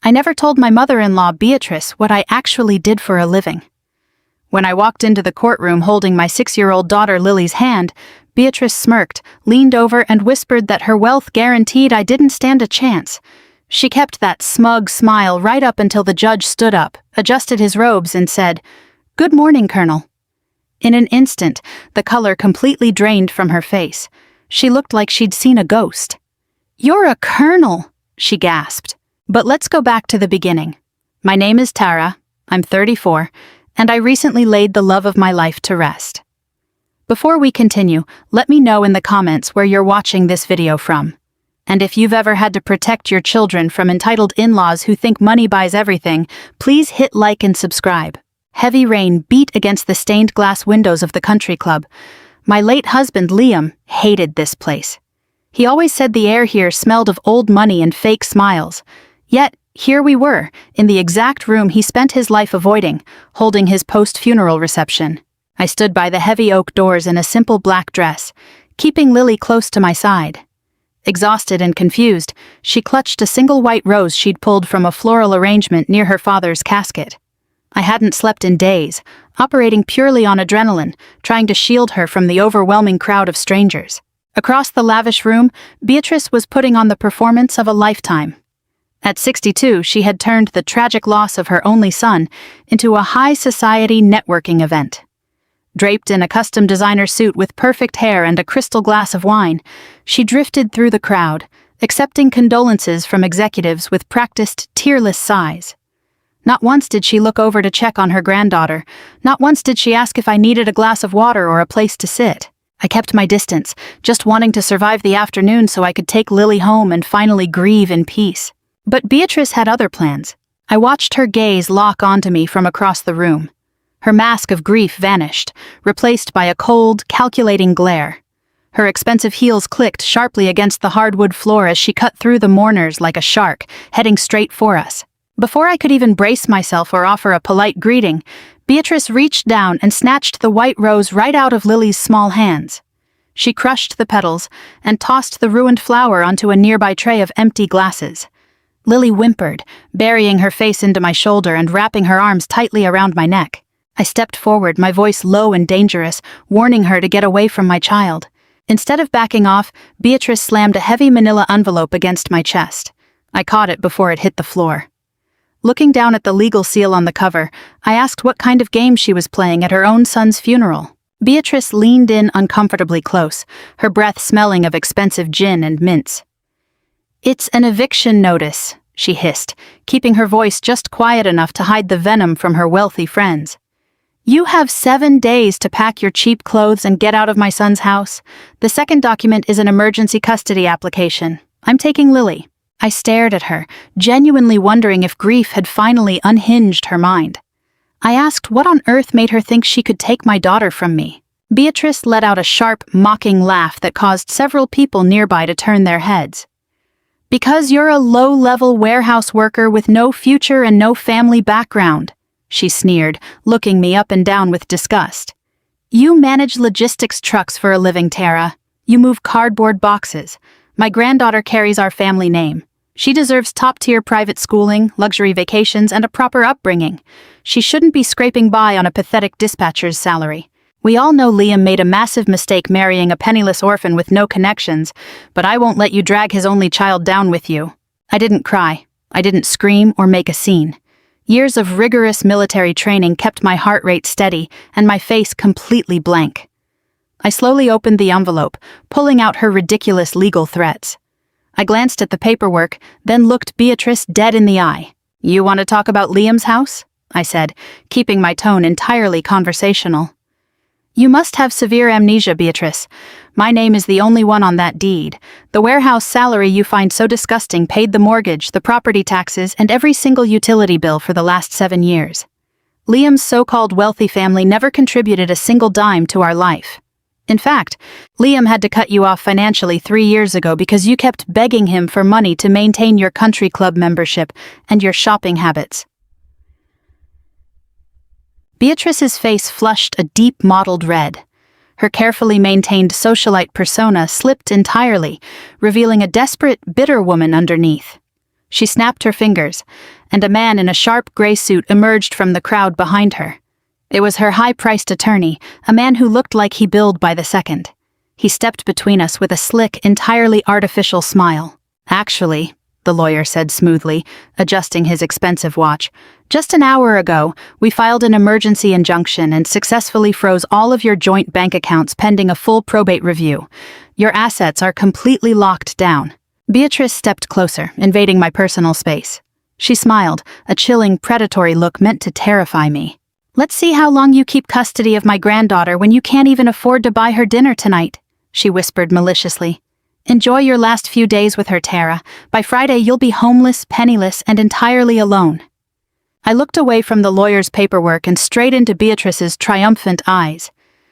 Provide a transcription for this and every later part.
I never told my mother-in-law, Beatrice, what I actually did for a living. When I walked into the courtroom holding my 6-year-old daughter Lily's hand, Beatrice smirked, leaned over and whispered that her wealth guaranteed I didn't stand a chance. She kept that smug smile right up until the judge stood up, adjusted his robes and said, "Good morning, Colonel." In an instant, the color completely drained from her face. She looked like she'd seen a ghost. "You're a colonel," she gasped. But let's go back to the beginning. My name is Tara, I'm 34, and I recently laid the love of my life to rest. Before we continue, let me know in the comments where you're watching this video from. And if you've ever had to protect your children from entitled in-laws who think money buys everything, please hit like and subscribe. Heavy rain beat against the stained glass windows of the country club. My late husband, Liam, hated this place. He always said the air here smelled of old money and fake smiles. Yet, here we were, in the exact room he spent his life avoiding, holding his post-funeral reception. I stood by the heavy oak doors in a simple black dress, keeping Lily close to my side. Exhausted and confused, she clutched a single white rose she'd pulled from a floral arrangement near her father's casket. I hadn't slept in days, operating purely on adrenaline, trying to shield her from the overwhelming crowd of strangers. Across the lavish room, Beatrice was putting on the performance of a lifetime. At 62, she had turned the tragic loss of her only son into a high-society networking event. Draped in a custom designer suit with perfect hair and a crystal glass of wine, she drifted through the crowd, accepting condolences from executives with practiced, tearless sighs. Not once did she look over to check on her granddaughter. Not once did she ask if I needed a glass of water or a place to sit. I kept my distance, just wanting to survive the afternoon so I could take Lily home and finally grieve in peace. But Beatrice had other plans. I watched her gaze lock onto me from across the room. Her mask of grief vanished, replaced by a cold, calculating glare. Her expensive heels clicked sharply against the hardwood floor as she cut through the mourners like a shark, heading straight for us. Before I could even brace myself or offer a polite greeting, Beatrice reached down and snatched the white rose right out of Lily's small hands. She crushed the petals and tossed the ruined flower onto a nearby tray of empty glasses. Lily whimpered, burying her face into my shoulder and wrapping her arms tightly around my neck. I stepped forward, my voice low and dangerous, warning her to get away from my child. Instead of backing off, Beatrice slammed a heavy manila envelope against my chest. I caught it before it hit the floor. Looking down at the legal seal on the cover, I asked what kind of game she was playing at her own son's funeral. Beatrice leaned in uncomfortably close, her breath smelling of expensive gin and mints. "It's an eviction notice," she hissed, keeping her voice just quiet enough to hide the venom from her wealthy friends. "You have 7 days to pack your cheap clothes and get out of my son's house. The second document is an emergency custody application. I'm taking Lily." I stared at her, genuinely wondering if grief had finally unhinged her mind. I asked what on earth made her think she could take my daughter from me. Beatrice let out a sharp, mocking laugh that caused several people nearby to turn their heads. "Because you're a low-level warehouse worker with no future and no family background," she sneered, looking me up and down with disgust. "You manage logistics trucks for a living, Tara. You move cardboard boxes. My granddaughter carries our family name. She deserves top-tier private schooling, luxury vacations, and a proper upbringing. She shouldn't be scraping by on a pathetic dispatcher's salary. We all know Liam made a massive mistake marrying a penniless orphan with no connections, but I won't let you drag his only child down with you." I didn't cry. I didn't scream or make a scene. Years of rigorous military training kept my heart rate steady and my face completely blank. I slowly opened the envelope, pulling out her ridiculous legal threats. I glanced at the paperwork, then looked Beatrice dead in the eye. "You want to talk about Liam's house?" I said, keeping my tone entirely conversational. "You must have severe amnesia, Beatrice. My name is the only one on that deed. The warehouse salary you find so disgusting paid the mortgage, the property taxes, and every single utility bill for the last 7 years. Liam's so-called wealthy family never contributed a single dime to our life. In fact, Liam had to cut you off financially 3 years ago because you kept begging him for money to maintain your country club membership and your shopping habits." Beatrice's face flushed a deep mottled red. Her carefully maintained socialite persona slipped entirely, revealing a desperate, bitter woman underneath. She snapped her fingers, and a man in a sharp gray suit emerged from the crowd behind her. It was her high-priced attorney, a man who looked like he billed by the second. He stepped between us with a slick, entirely artificial smile. "Actually," the lawyer said smoothly, adjusting his expensive watch, "just an hour ago, we filed an emergency injunction and successfully froze all of your joint bank accounts pending a full probate review. Your assets are completely locked down." Beatrice stepped closer, invading my personal space. She smiled, a chilling, predatory look meant to terrify me. "Let's see how long you keep custody of my granddaughter when you can't even afford to buy her dinner tonight," she whispered maliciously. "Enjoy your last few days with her, Tara. By Friday you'll be homeless, penniless, and entirely alone." I looked away from the lawyer's paperwork and straight into Beatrice's triumphant eyes.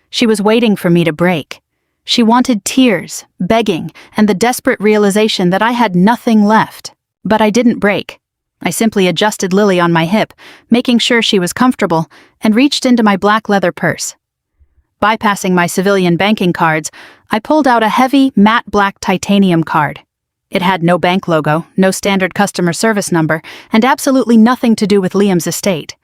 She was waiting for me to break. She wanted tears, begging, and the desperate realization that I had nothing left. But I didn't break. I simply adjusted Lily on my hip, making sure she was comfortable, and reached into my black leather purse. Bypassing my civilian banking cards, I pulled out a heavy, matte black titanium card. It had no bank logo, no standard customer service number, and absolutely nothing to do with Liam's estate.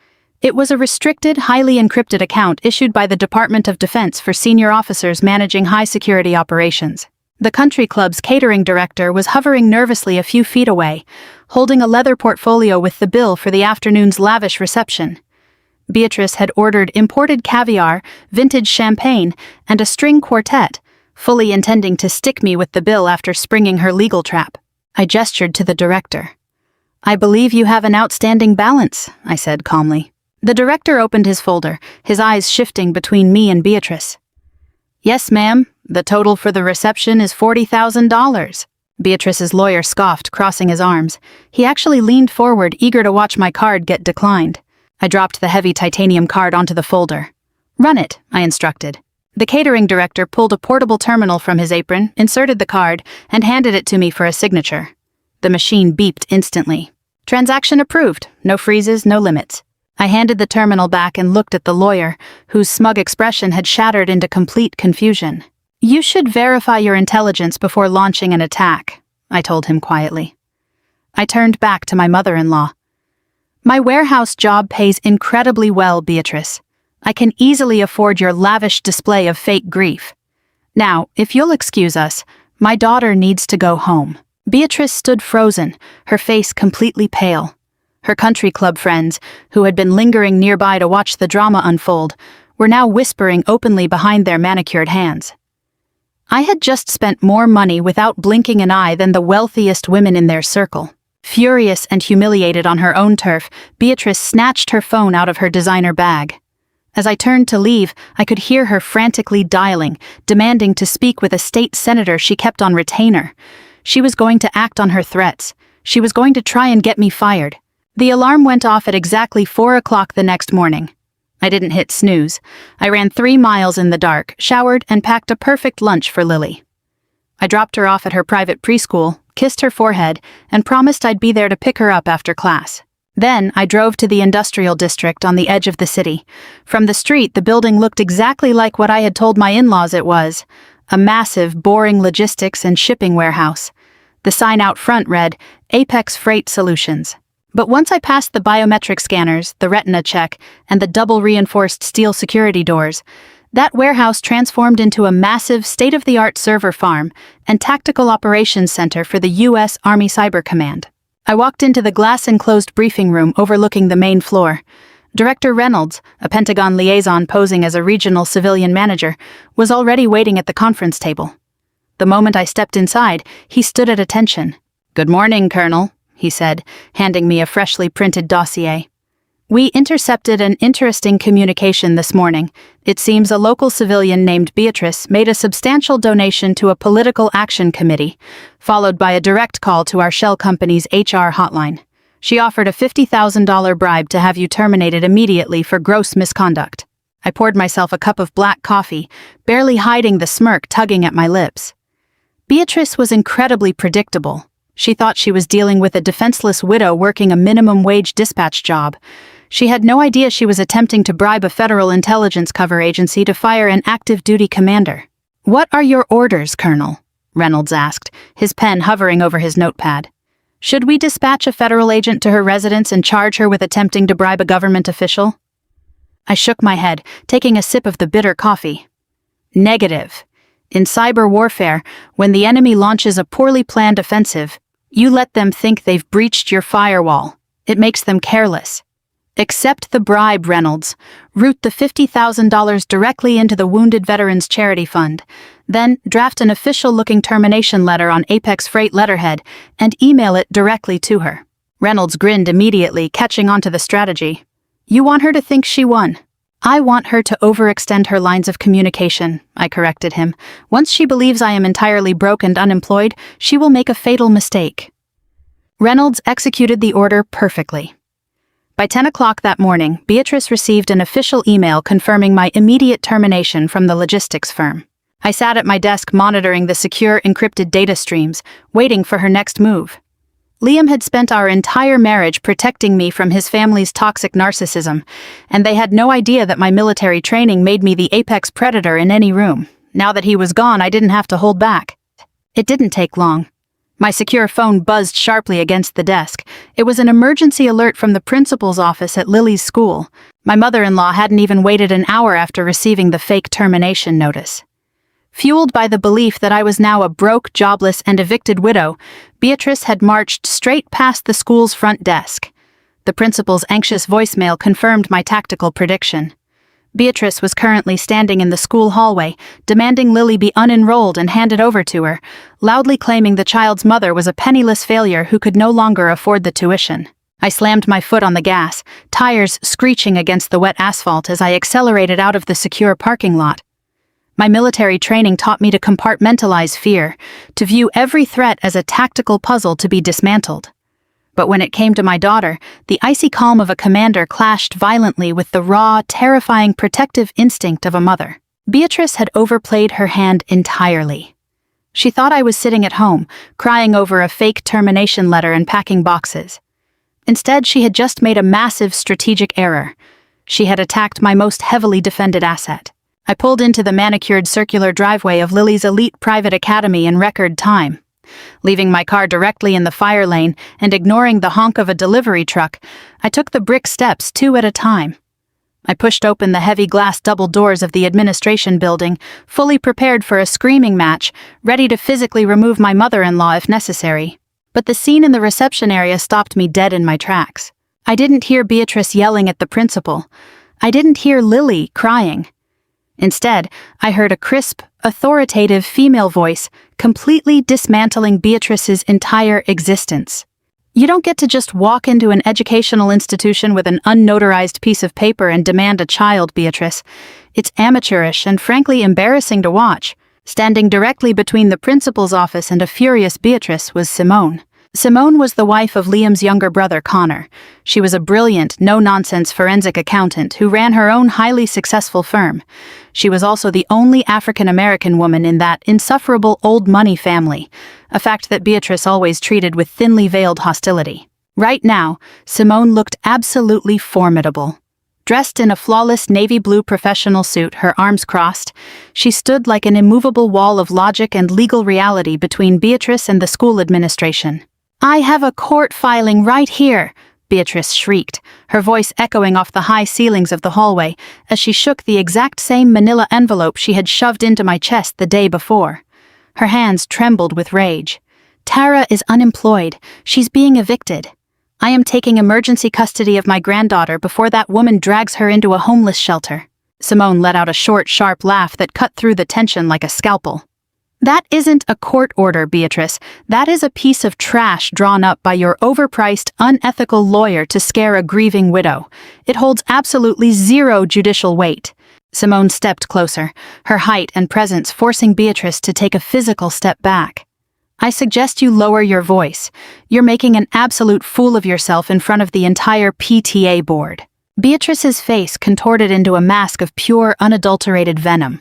It was a restricted, highly encrypted account issued by the Department of Defense for senior officers managing high-security operations. The country club's catering director was hovering nervously a few feet away, holding a leather portfolio with the bill for the afternoon's lavish reception. Beatrice had ordered imported caviar, vintage champagne, and a string quartet, fully intending to stick me with the bill after springing her legal trap. I gestured to the director. "I believe you have an outstanding balance," I said calmly. The director opened his folder, his eyes shifting between me and Beatrice. "Yes, ma'am. The total for the reception is $40,000. Beatrice's lawyer scoffed, crossing his arms. He actually leaned forward, eager to watch my card get declined. I dropped the heavy titanium card onto the folder. "Run it," I instructed. The catering director pulled a portable terminal from his apron, inserted the card, and handed it to me for a signature. The machine beeped instantly. "Transaction approved. No freezes, no limits." I handed the terminal back and looked at the lawyer, whose smug expression had shattered into complete confusion. "You should verify your intelligence before launching an attack," I told him quietly. I turned back to my mother-in-law. "My warehouse job pays incredibly well, Beatrice. I can easily afford your lavish display of fake grief. Now, if you'll excuse us, my daughter needs to go home." Beatrice stood frozen, her face completely pale. Her country club friends, who had been lingering nearby to watch the drama unfold, were now whispering openly behind their manicured hands. I had just spent more money without blinking an eye than the wealthiest women in their circle. Furious and humiliated on her own turf, Beatrice snatched her phone out of her designer bag. As I turned to leave, I could hear her frantically dialing, demanding to speak with a state senator she kept on retainer. She was going to act on her threats. She was going to try and get me fired. The alarm went off at exactly 4 o'clock the next morning. I didn't hit snooze. I ran 3 miles in the dark, showered, and packed a perfect lunch for Lily. I dropped her off at her private preschool, kissed her forehead, and promised I'd be there to pick her up after class. Then I drove to the industrial district on the edge of the city. From the street, the building looked exactly like what I had told my in-laws it was, a massive, boring logistics and shipping warehouse. The sign out front read, "Apex Freight Solutions." But once I passed the biometric scanners, the retina check, and the double-reinforced steel security doors, that warehouse transformed into a massive, state-of-the-art server farm and tactical operations center for the U.S. Army Cyber Command. I walked into the glass-enclosed briefing room overlooking the main floor. Director Reynolds, a Pentagon liaison posing as a regional civilian manager, was already waiting at the conference table. The moment I stepped inside, he stood at attention. "Good morning, Colonel," he said, handing me a freshly printed dossier. "We intercepted an interesting communication this morning. It seems a local civilian named Beatrice made a substantial donation to a political action committee, followed by a direct call to our shell company's HR hotline. She offered a $50,000 bribe to have you terminated immediately for gross misconduct." I poured myself a cup of black coffee, barely hiding the smirk tugging at my lips. Beatrice was incredibly predictable. She thought she was dealing with a defenseless widow working a minimum wage dispatch job. She had no idea she was attempting to bribe a federal intelligence cover agency to fire an active duty commander. "What are your orders, Colonel?" Reynolds asked, his pen hovering over his notepad. Should we dispatch a federal agent to her residence and charge her with attempting to bribe a government official? I shook my head, taking a sip of the bitter coffee. Negative. In cyber warfare, when the enemy launches a poorly planned offensive, you let them think they've breached your firewall. It makes them careless. Accept the bribe, Reynolds. Route the $50,000 directly into the Wounded Veterans Charity Fund. Then draft an official-looking termination letter on Apex Freight letterhead and email it directly to her. Reynolds grinned immediately, catching on to the strategy. You want her to think she won. I want her to overextend her lines of communication, I corrected him. Once she believes I am entirely broke and unemployed, she will make a fatal mistake. Reynolds executed the order perfectly. By 10 o'clock that morning, Beatrice received an official email confirming my immediate termination from the logistics firm. I sat at my desk monitoring the secure encrypted data streams, waiting for her next move. Liam had spent our entire marriage protecting me from his family's toxic narcissism, and they had no idea that my military training made me the apex predator in any room. Now that he was gone, I didn't have to hold back. It didn't take long. My secure phone buzzed sharply against the desk. It was an emergency alert from the principal's office at Lily's school. My mother-in-law hadn't even waited an hour after receiving the fake termination notice. Fueled by the belief that I was now a broke, jobless, and evicted widow, Beatrice had marched straight past the school's front desk. The principal's anxious voicemail confirmed my tactical prediction. Beatrice was currently standing in the school hallway, demanding Lily be unenrolled and handed over to her, loudly claiming the child's mother was a penniless failure who could no longer afford the tuition. I slammed my foot on the gas, tires screeching against the wet asphalt as I accelerated out of the secure parking lot. My military training taught me to compartmentalize fear, to view every threat as a tactical puzzle to be dismantled. But when it came to my daughter, the icy calm of a commander clashed violently with the raw, terrifying protective instinct of a mother. Beatrice had overplayed her hand entirely. She thought I was sitting at home, crying over a fake termination letter and packing boxes. Instead, she had just made a massive strategic error. She had attacked my most heavily defended asset. I pulled into the manicured circular driveway of Lily's elite private academy in record time. Leaving my car directly in the fire lane and ignoring the honk of a delivery truck, I took the brick steps 2 at a time. I pushed open the heavy glass double doors of the administration building, fully prepared for a screaming match, ready to physically remove my mother-in-law if necessary. But the scene in the reception area stopped me dead in my tracks. I didn't hear Beatrice yelling at the principal. I didn't hear Lily crying. Instead, I heard a crisp, authoritative female voice completely dismantling Beatrice's entire existence. You don't get to just walk into an educational institution with an unnotarized piece of paper and demand a child, Beatrice. It's amateurish and frankly embarrassing to watch. Standing directly between the principal's office and a furious Beatrice was Simone. Simone was the wife of Liam's younger brother, Connor. She was a brilliant, no-nonsense forensic accountant who ran her own highly successful firm. She was also the only African-American woman in that insufferable old money family, a fact that Beatrice always treated with thinly veiled hostility. Right now, Simone looked absolutely formidable. Dressed in a flawless navy blue professional suit, her arms crossed, she stood like an immovable wall of logic and legal reality between Beatrice and the school administration. "I have a court filing right here," Beatrice shrieked, her voice echoing off the high ceilings of the hallway as she shook the exact same manila envelope she had shoved into my chest the day before. Her hands trembled with rage. "Tara is unemployed. She's being evicted. I am taking emergency custody of my granddaughter before that woman drags her into a homeless shelter." Simone let out a short, sharp laugh that cut through the tension like a scalpel. "That isn't a court order, Beatrice. That is a piece of trash drawn up by your overpriced, unethical lawyer to scare a grieving widow. It holds absolutely zero judicial weight." Simone stepped closer, her height and presence forcing Beatrice to take a physical step back. "I suggest you lower your voice. You're making an absolute fool of yourself in front of the entire PTA board." Beatrice's face contorted into a mask of pure, unadulterated venom.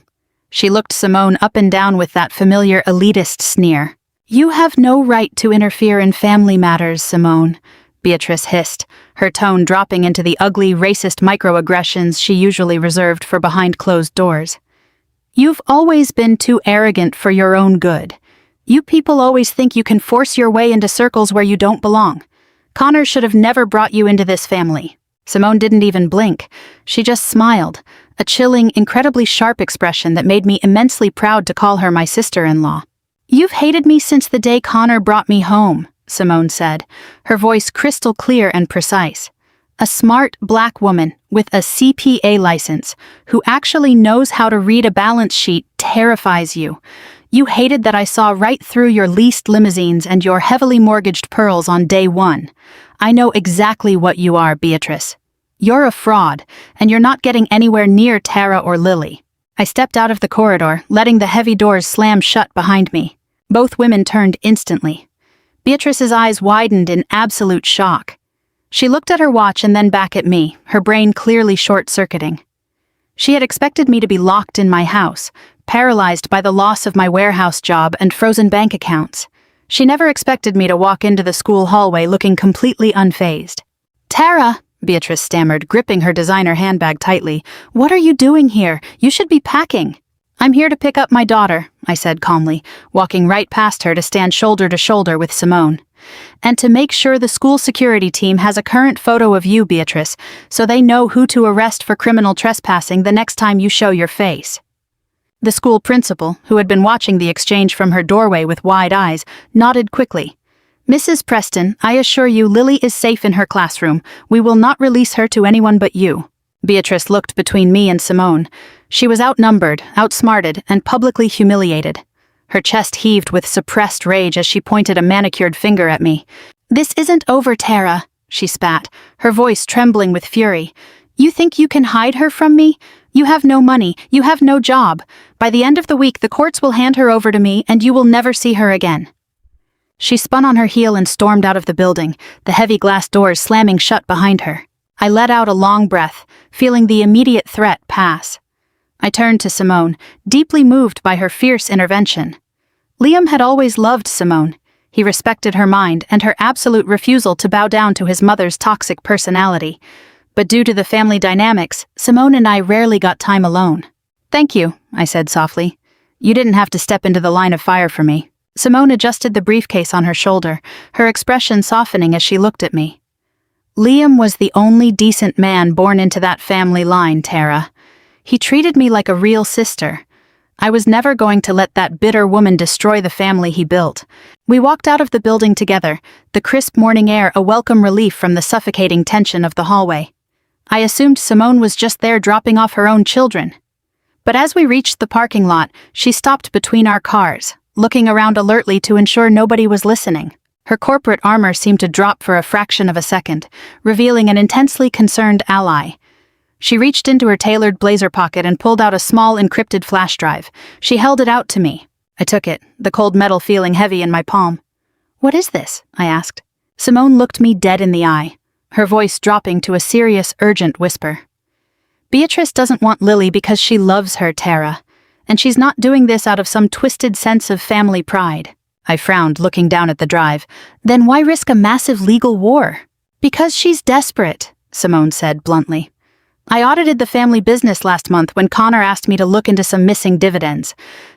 She looked Simone up and down with that familiar elitist sneer. "You have no right to interfere in family matters, Simone," Beatrice hissed, her tone dropping into the ugly, racist microaggressions she usually reserved for behind closed doors. "You've always been too arrogant for your own good. You people always think you can force your way into circles where you don't belong. Connor should have never brought you into this family." Simone didn't even blink. She just smiled, a chilling, incredibly sharp expression that made me immensely proud to call her my sister-in-law. "You've hated me since the day Connor brought me home," Simone said, her voice crystal clear and precise. A smart, black woman with a CPA license who actually knows how to read a balance sheet terrifies you. You hated that I saw right through your leased limousines and your heavily mortgaged pearls on day one. I know exactly what you are, Beatrice. You're a fraud, and you're not getting anywhere near Tara or Lily. I stepped out of the corridor, letting the heavy doors slam shut behind me. Both women turned instantly. Beatrice's eyes widened in absolute shock. She looked at her watch and then back at me, her brain clearly short-circuiting. She had expected me to be locked in my house, paralyzed by the loss of my warehouse job and frozen bank accounts. She never expected me to walk into the school hallway looking completely unfazed. "Tara," Beatrice stammered, gripping her designer handbag tightly, "what are you doing here? You should be packing." "I'm here to pick up my daughter," I said calmly, walking right past her to stand shoulder to shoulder with Simone. "And to make sure the school security team has a current photo of you, Beatrice, so they know who to arrest for criminal trespassing the next time you show your face." The school principal, who had been watching the exchange from her doorway with wide eyes, nodded quickly. "Mrs. Preston, I assure you Lily is safe in her classroom. We will not release her to anyone but you." Beatrice looked between me and Simone. She was outnumbered, outsmarted, and publicly humiliated. Her chest heaved with suppressed rage as she pointed a manicured finger at me. "This isn't over, Tara," she spat, her voice trembling with fury. "You think you can hide her from me? You have no money, you have no job. By the end of the week, the courts will hand her over to me, and you will never see her again." She spun on her heel and stormed out of the building, the heavy glass doors slamming shut behind her. I let out a long breath, feeling the immediate threat pass. I turned to Simone, deeply moved by her fierce intervention. Liam had always loved Simone. He respected her mind and her absolute refusal to bow down to his mother's toxic personality. But due to the family dynamics, Simone and I rarely got time alone. "Thank you," I said softly. "You didn't have to step into the line of fire for me." Simone adjusted the briefcase on her shoulder, her expression softening as she looked at me. "Liam was the only decent man born into that family line, Tara. He treated me like a real sister. I was never going to let that bitter woman destroy the family he built." We walked out of the building together, the crisp morning air a welcome relief from the suffocating tension of the hallway. I assumed Simone was just there dropping off her own children. But as we reached the parking lot, she stopped between our cars, looking around alertly to ensure nobody was listening. Her corporate armor seemed to drop for a fraction of a second, revealing an intensely concerned ally. She reached into her tailored blazer pocket and pulled out a small encrypted flash drive. She held it out to me. I took it, the cold metal feeling heavy in my palm. "What is this?" I asked. Simone looked me dead in the eye, her voice dropping to a serious, urgent whisper. "Beatrice doesn't want Lily because she loves her, Tara. And she's not doing this out of some twisted sense of family pride." I frowned, looking down at the drive. "Then why risk a massive legal war?" "Because she's desperate," Simone said bluntly. "I audited the family business last month when Connor asked me to look into some missing dividends.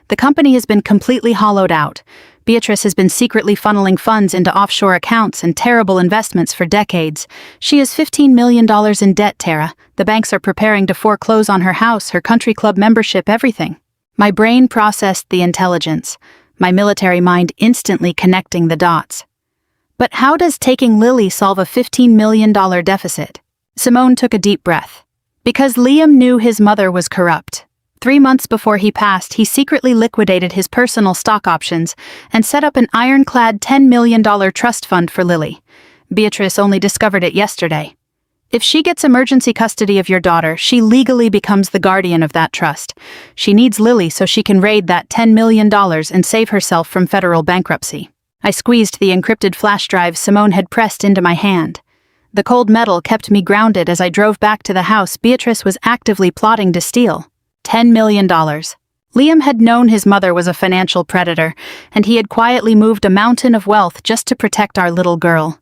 The company has been completely hollowed out. Beatrice has been secretly funneling funds into offshore accounts and terrible investments for decades. She has $15 million in debt, Tara. The banks are preparing to foreclose on her house, her country club membership, everything." My brain processed the intelligence, my military mind instantly connecting the dots. "But how does taking Lily solve a $15 million deficit?" Simone took a deep breath. "Because Liam knew his mother was corrupt. 3 months before he passed, he secretly liquidated his personal stock options and set up an ironclad $10 million trust fund for Lily. Beatrice only discovered it yesterday. If she gets emergency custody of your daughter, she legally becomes the guardian of that trust. She needs Lily so she can raid that $10 million and save herself from federal bankruptcy." I squeezed the encrypted flash drive Simone had pressed into my hand. The cold metal kept me grounded as I drove back to the house Beatrice was actively plotting to steal. $10 million. Liam had known his mother was a financial predator, and he had quietly moved a mountain of wealth just to protect our little girl.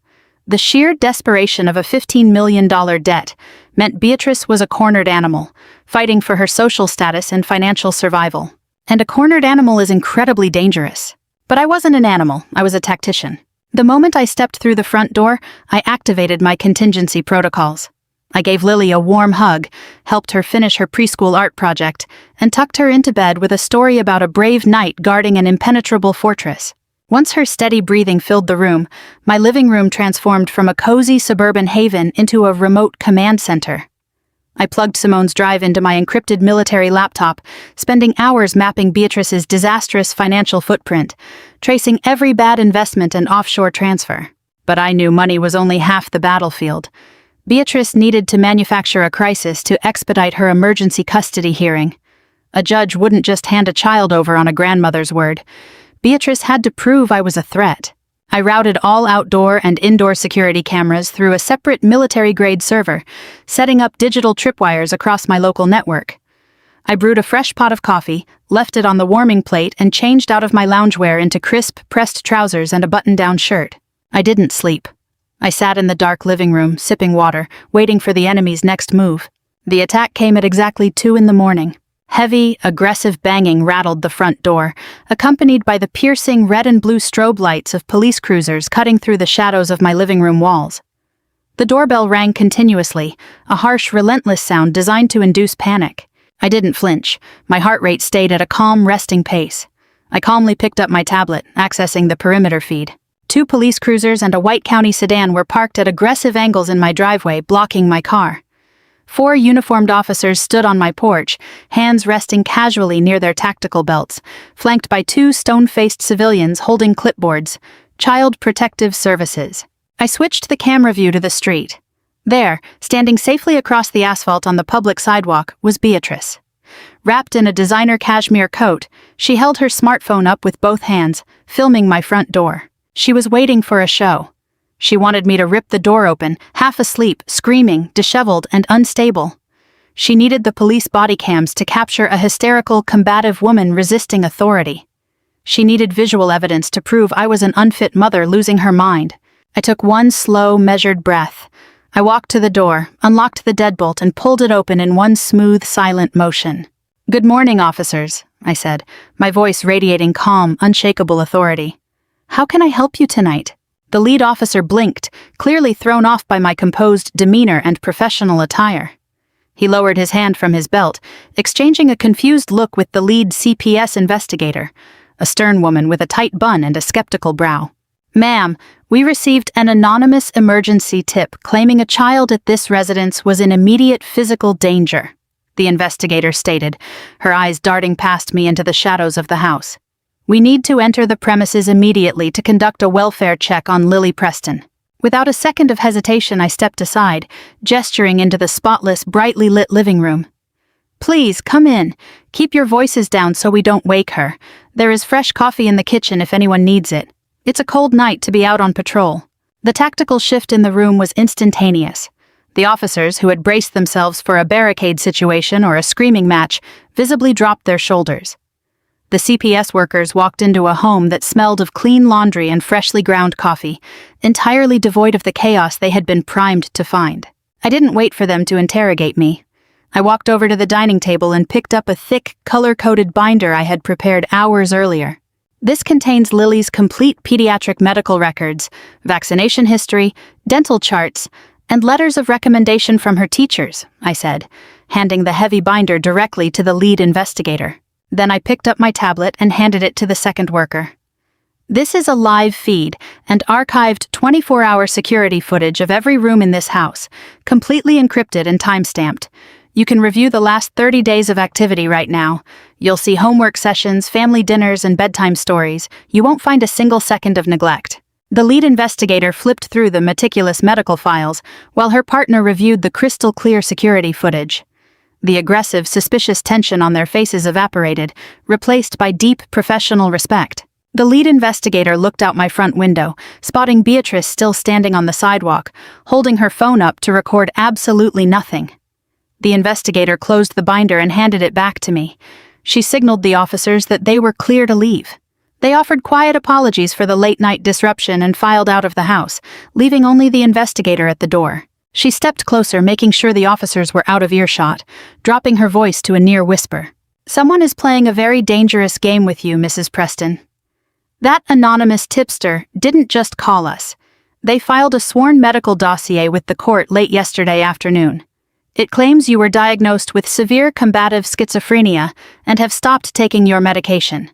The sheer desperation of a $15 million debt meant Beatrice was a cornered animal, fighting for her social status and financial survival. And a cornered animal is incredibly dangerous. But I wasn't an animal, I was a tactician. The moment I stepped through the front door, I activated my contingency protocols. I gave Lily a warm hug, helped her finish her preschool art project, and tucked her into bed with a story about a brave knight guarding an impenetrable fortress. Once her steady breathing filled the room, my living room transformed from a cozy suburban haven into a remote command center. I plugged Simone's drive into my encrypted military laptop, spending hours mapping Beatrice's disastrous financial footprint, tracing every bad investment and offshore transfer. But I knew money was only half the battlefield. Beatrice needed to manufacture a crisis to expedite her emergency custody hearing. A judge wouldn't just hand a child over on a grandmother's word. Beatrice had to prove I was a threat. I routed all outdoor and indoor security cameras through a separate military-grade server, setting up digital tripwires across my local network. I brewed a fresh pot of coffee, left it on the warming plate, and changed out of my loungewear into crisp, pressed trousers and a button-down shirt. I didn't sleep. I sat in the dark living room, sipping water, waiting for the enemy's next move. The attack came at exactly 2 a.m. Heavy, aggressive banging rattled the front door, accompanied by the piercing red and blue strobe lights of police cruisers cutting through the shadows of my living room walls. The doorbell rang continuously, a harsh, relentless sound designed to induce panic. I didn't flinch. My heart rate stayed at a calm, resting pace. I calmly picked up my tablet, accessing the perimeter feed. 2 police cruisers and a white county sedan were parked at aggressive angles in my driveway, blocking my car. 4 uniformed officers stood on my porch, hands resting casually near their tactical belts, flanked by 2 stone-faced civilians holding clipboards, Child Protective Services. I switched the camera view to the street. There, standing safely across the asphalt on the public sidewalk, was Beatrice. Wrapped in a designer cashmere coat, she held her smartphone up with both hands, filming my front door. She was waiting for a show. She wanted me to rip the door open, half asleep, screaming, disheveled, and unstable. She needed the police body cams to capture a hysterical, combative woman resisting authority. She needed visual evidence to prove I was an unfit mother losing her mind. I took one slow, measured breath. I walked to the door, unlocked the deadbolt, and pulled it open in one smooth, silent motion. "Good morning, officers," I said, my voice radiating calm, unshakable authority. "How can I help you tonight?" The lead officer blinked, clearly thrown off by my composed demeanor and professional attire. He lowered his hand from his belt, exchanging a confused look with the lead CPS investigator, a stern woman with a tight bun and a skeptical brow. "Ma'am, we received an anonymous emergency tip claiming a child at this residence was in immediate physical danger," the investigator stated, her eyes darting past me into the shadows of the house. "We need to enter the premises immediately to conduct a welfare check on Lily Preston." Without a second of hesitation, I stepped aside, gesturing into the spotless, brightly lit living room. "Please, come in. Keep your voices down so we don't wake her. There is fresh coffee in the kitchen if anyone needs it. It's a cold night to be out on patrol." The tactical shift in the room was instantaneous. The officers, who had braced themselves for a barricade situation or a screaming match, visibly dropped their shoulders. The CPS workers walked into a home that smelled of clean laundry and freshly ground coffee, entirely devoid of the chaos they had been primed to find. I didn't wait for them to interrogate me. I walked over to the dining table and picked up a thick, color-coded binder I had prepared hours earlier. "This contains Lily's complete pediatric medical records, vaccination history, dental charts, and letters of recommendation from her teachers," I said, handing the heavy binder directly to the lead investigator. Then I picked up my tablet and handed it to the second worker. "This is a live feed and archived 24-hour security footage of every room in this house, completely encrypted and time-stamped. You can review the last 30 days of activity right now. You'll see homework sessions, family dinners, and bedtime stories. You won't find a single second of neglect." The lead investigator flipped through the meticulous medical files, while her partner reviewed the crystal-clear security footage. The aggressive, suspicious tension on their faces evaporated, replaced by deep, professional respect. The lead investigator looked out my front window, spotting Beatrice still standing on the sidewalk, holding her phone up to record absolutely nothing. The investigator closed the binder and handed it back to me. She signaled the officers that they were clear to leave. They offered quiet apologies for the late-night disruption and filed out of the house, leaving only the investigator at the door. She stepped closer, making sure the officers were out of earshot, dropping her voice to a near whisper. "Someone is playing a very dangerous game with you, Mrs. Preston." That anonymous tipster didn't just call us. They filed a sworn medical dossier with the court late yesterday afternoon. It claims you were diagnosed with severe combative schizophrenia and have stopped taking your medication.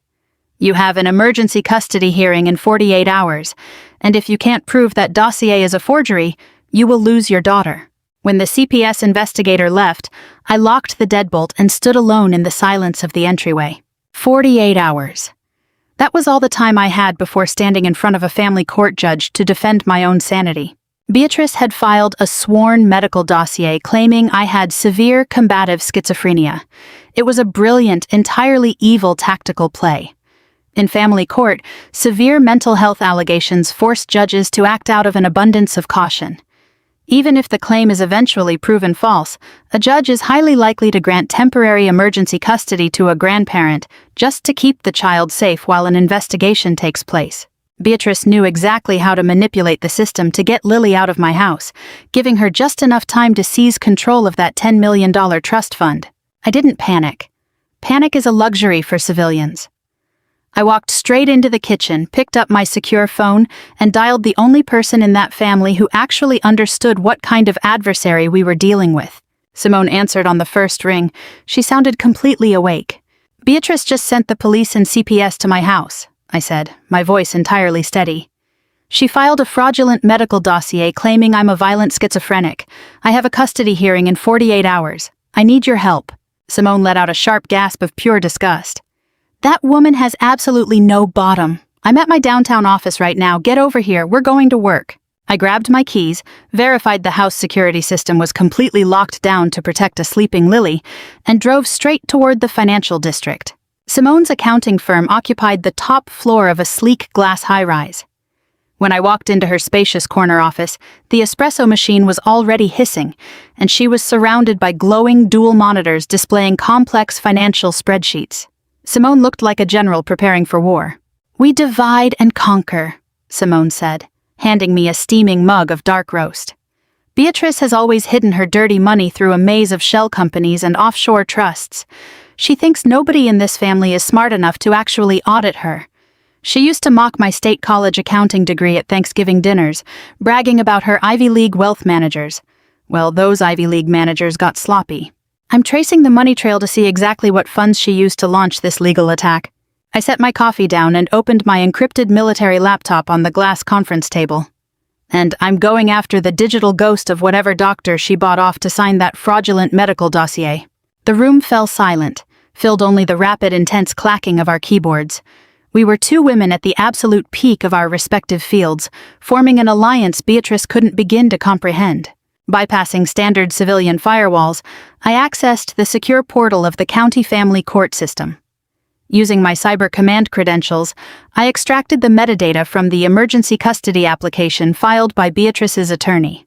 You have an emergency custody hearing in 48 hours, and if you can't prove that dossier is a forgery, you will lose your daughter. When the CPS investigator left, I locked the deadbolt and stood alone in the silence of the entryway. 48 hours. That was all the time I had before standing in front of a family court judge to defend my own sanity. Beatrice had filed a sworn medical dossier claiming I had severe combative schizophrenia. It was a brilliant, entirely evil tactical play. In family court, severe mental health allegations force judges to act out of an abundance of caution. Even if the claim is eventually proven false, a judge is highly likely to grant temporary emergency custody to a grandparent just to keep the child safe while an investigation takes place. Beatrice knew exactly how to manipulate the system to get Lily out of my house, giving her just enough time to seize control of that $10 million trust fund. I didn't panic. Panic is a luxury for civilians. I walked straight into the kitchen, picked up my secure phone, and dialed the only person in that family who actually understood what kind of adversary we were dealing with. Simone answered on the first ring. She sounded completely awake. "Beatrice just sent the police and CPS to my house," I said, my voice entirely steady. "She filed a fraudulent medical dossier claiming I'm a violent schizophrenic. I have a custody hearing in 48 hours. I need your help." Simone let out a sharp gasp of pure disgust. "That woman has absolutely no bottom. I'm at my downtown office right now. Get over here. We're going to work." I grabbed my keys, verified the house security system was completely locked down to protect a sleeping Lily, and drove straight toward the financial district. Simone's accounting firm occupied the top floor of a sleek glass high-rise. When I walked into her spacious corner office, the espresso machine was already hissing, and she was surrounded by glowing dual monitors displaying complex financial spreadsheets. Simone looked like a general preparing for war. "We divide and conquer," Simone said, handing me a steaming mug of dark roast. "Beatrice has always hidden her dirty money through a maze of shell companies and offshore trusts. She thinks nobody in this family is smart enough to actually audit her. She used to mock my state college accounting degree at Thanksgiving dinners, bragging about her Ivy League wealth managers. Well, those Ivy League managers got sloppy. I'm tracing the money trail to see exactly what funds she used to launch this legal attack." I set my coffee down and opened my encrypted military laptop on the glass conference table. "And I'm going after the digital ghost of whatever doctor she bought off to sign that fraudulent medical dossier." The room fell silent, filled only the rapid, intense clacking of our keyboards. We were two women at the absolute peak of our respective fields, forming an alliance Beatrice couldn't begin to comprehend. Bypassing standard civilian firewalls, I accessed the secure portal of the county family court system. Using my cyber command credentials, I extracted the metadata from the emergency custody application filed by Beatrice's attorney.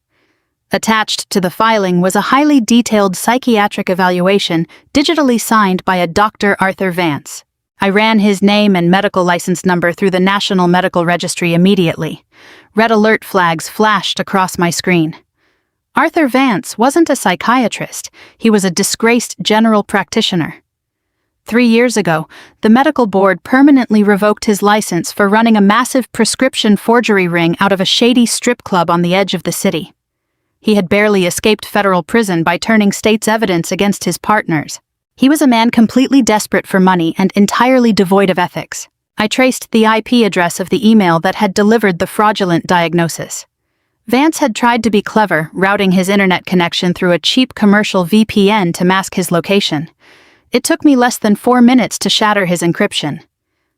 Attached to the filing was a highly detailed psychiatric evaluation digitally signed by a Dr. Arthur Vance. I ran his name and medical license number through the National Medical Registry immediately. Red alert flags flashed across my screen. Arthur Vance wasn't a psychiatrist, he was a disgraced general practitioner. 3 years ago, the medical board permanently revoked his license for running a massive prescription forgery ring out of a shady strip club on the edge of the city. He had barely escaped federal prison by turning state's evidence against his partners. He was a man completely desperate for money and entirely devoid of ethics. I traced the IP address of the email that had delivered the fraudulent diagnosis. Vance had tried to be clever, routing his internet connection through a cheap commercial VPN to mask his location. It took me less than 4 minutes to shatter his encryption.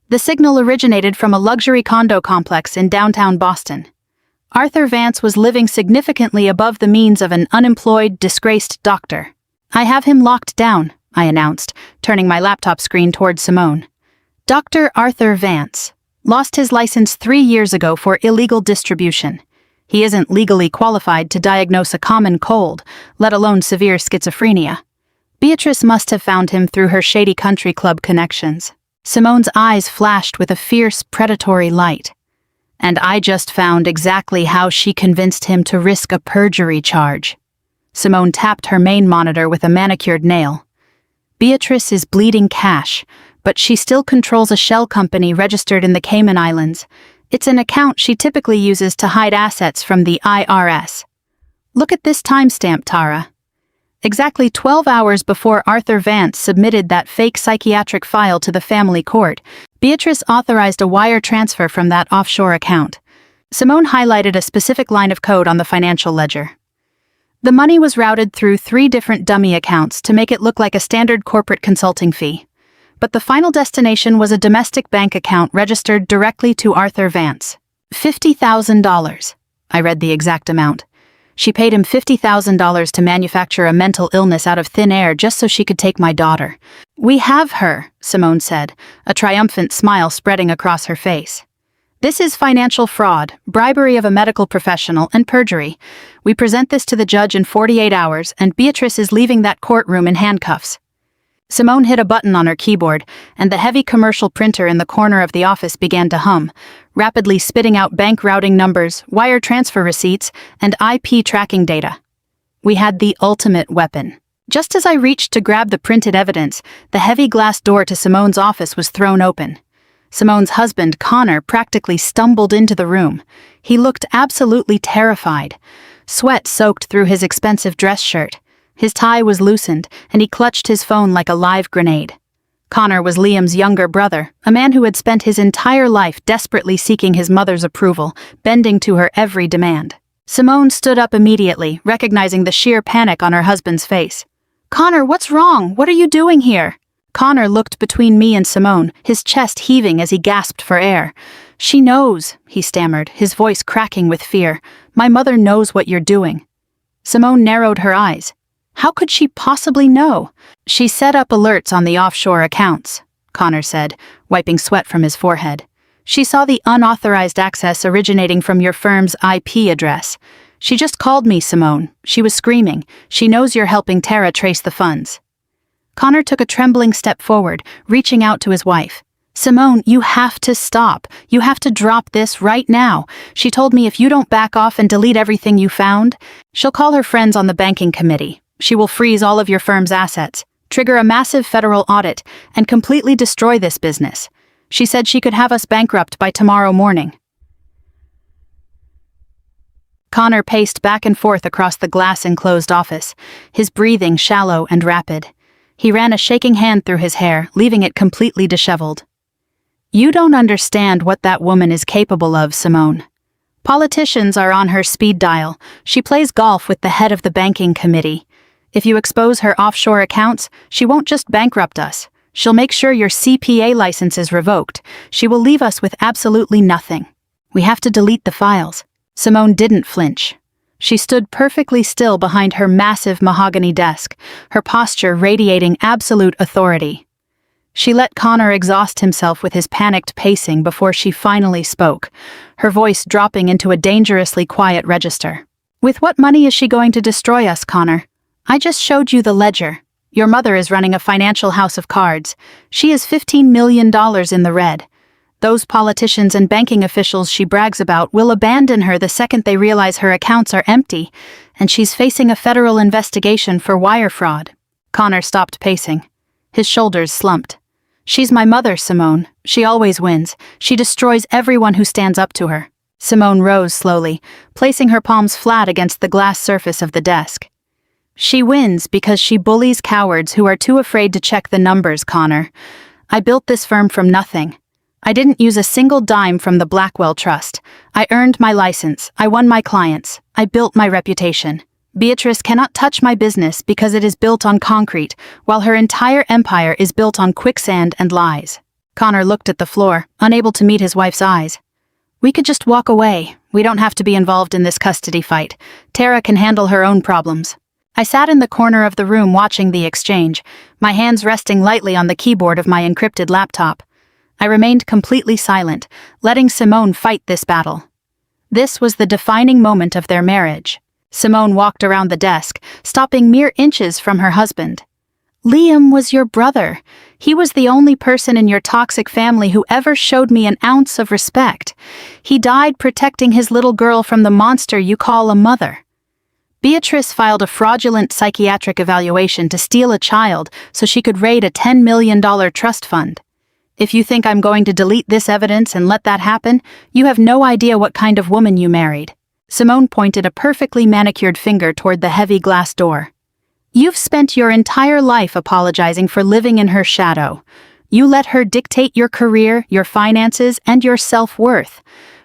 The signal originated from a luxury condo complex in downtown Boston. Arthur Vance was living significantly above the means of an unemployed, disgraced doctor. "I have him locked down," I announced, turning my laptop screen toward Simone. "Dr. Arthur Vance lost his license 3 years ago for illegal distribution. He isn't legally qualified to diagnose a common cold, let alone severe schizophrenia. Beatrice must have found him through her shady country club connections." Simone's eyes flashed with a fierce, predatory light. "And I just found exactly how she convinced him to risk a perjury charge." Simone tapped her main monitor with a manicured nail. "Beatrice is bleeding cash, but she still controls a shell company registered in the Cayman Islands. It's an account she typically uses to hide assets from the IRS. Look at this timestamp, Tara. Exactly 12 hours before Arthur Vance submitted that fake psychiatric file to the family court, Beatrice authorized a wire transfer from that offshore account. Simone highlighted a specific line of code on the financial ledger. The money was routed through 3 different dummy accounts to make it look like a standard corporate consulting fee. But the final destination was a domestic bank account registered directly to Arthur Vance. $50,000. I read the exact amount. She paid him $50,000 to manufacture a mental illness out of thin air just so she could take my daughter. We have her, Simone said, a triumphant smile spreading across her face. This is financial fraud, bribery of a medical professional, and perjury. We present this to the judge in 48 hours, and Beatrice is leaving that courtroom in handcuffs. Simone hit a button on her keyboard, and the heavy commercial printer in the corner of the office began to hum, rapidly spitting out bank routing numbers, wire transfer receipts, and IP tracking data. We had the ultimate weapon. Just as I reached to grab the printed evidence, the heavy glass door to Simone's office was thrown open. Simone's husband, Connor, practically stumbled into the room. He looked absolutely terrified. Sweat soaked through his expensive dress shirt. His tie was loosened, and he clutched his phone like a live grenade. Connor was Liam's younger brother, a man who had spent his entire life desperately seeking his mother's approval, bending to her every demand. Simone stood up immediately, recognizing the sheer panic on her husband's face. "Connor, what's wrong? What are you doing here?" Connor looked between me and Simone, his chest heaving as he gasped for air. "She knows," he stammered, his voice cracking with fear. "My mother knows what you're doing." Simone narrowed her eyes. How could she possibly know? She set up alerts on the offshore accounts, Connor said, wiping sweat from his forehead. She saw the unauthorized access originating from your firm's IP address. She just called me, Simone. She was screaming. She knows you're helping Tara trace the funds. Connor took a trembling step forward, reaching out to his wife. "Simone, you have to stop. You have to drop this right now. She told me if you don't back off and delete everything you found, she'll call her friends on the banking committee. She will freeze all of your firm's assets, trigger a massive federal audit, and completely destroy this business. She said she could have us bankrupt by tomorrow morning." Connor paced back and forth across the glass-enclosed office, his breathing shallow and rapid. He ran a shaking hand through his hair, leaving it completely disheveled. "You don't understand what that woman is capable of, Simone. Politicians are on her speed dial. She plays golf with the head of the banking committee. If you expose her offshore accounts, she won't just bankrupt us. She'll make sure your CPA license is revoked. She will leave us with absolutely nothing. We have to delete the files." Simone didn't flinch. She stood perfectly still behind her massive mahogany desk, her posture radiating absolute authority. She let Connor exhaust himself with his panicked pacing before she finally spoke, her voice dropping into a dangerously quiet register. "With what money is she going to destroy us, Connor? I just showed you the ledger. Your mother is running a financial house of cards. She is $15 million in the red. Those politicians and banking officials she brags about will abandon her the second they realize her accounts are empty, and she's facing a federal investigation for wire fraud." Connor stopped pacing. His shoulders slumped. "She's my mother, Simone. She always wins. She destroys everyone who stands up to her." Simone rose slowly, placing her palms flat against the glass surface of the desk. "She wins because she bullies cowards who are too afraid to check the numbers, Connor. I built this firm from nothing. I didn't use a single dime from the Blackwell Trust. I earned my license. I won my clients. I built my reputation. Beatrice cannot touch my business because it is built on concrete, while her entire empire is built on quicksand and lies." Connor looked at the floor, unable to meet his wife's eyes. "We could just walk away. We don't have to be involved in this custody fight. Tara can handle her own problems." I sat in the corner of the room watching the exchange, my hands resting lightly on the keyboard of my encrypted laptop. I remained completely silent, letting Simone fight this battle. This was the defining moment of their marriage. Simone walked around the desk, stopping mere inches from her husband. "Liam was your brother. He was the only person in your toxic family who ever showed me an ounce of respect. He died protecting his little girl from the monster you call a mother. Beatrice filed a fraudulent psychiatric evaluation to steal a child so she could raid a $10 million trust fund. If you think I'm going to delete this evidence and let that happen, you have no idea what kind of woman you married." Simone pointed a perfectly manicured finger toward the heavy glass door. "You've spent your entire life apologizing for living in her shadow. You let her dictate your career, your finances, and your self-worth.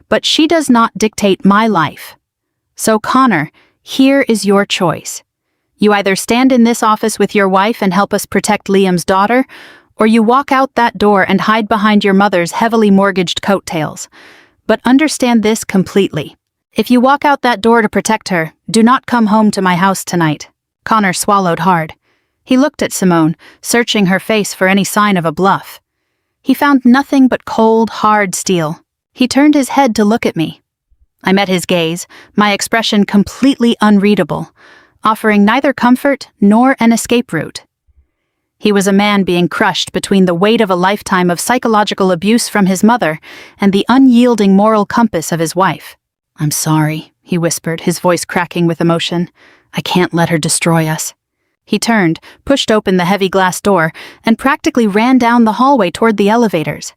But she does not dictate my life. So Connor, here is your choice. You either stand in this office with your wife and help us protect Liam's daughter, or you walk out that door and hide behind your mother's heavily mortgaged coattails. But understand this completely. If you walk out that door to protect her, do not come home to my house tonight." Connor swallowed hard. He looked at Simone, searching her face for any sign of a bluff. He found nothing but cold, hard steel. He turned his head to look at me. I met his gaze, my expression completely unreadable, offering neither comfort nor an escape route. He was a man being crushed between the weight of a lifetime of psychological abuse from his mother and the unyielding moral compass of his wife. "I'm sorry," he whispered, his voice cracking with emotion. "I can't let her destroy us." He turned, pushed open the heavy glass door, and practically ran down the hallway toward the elevators.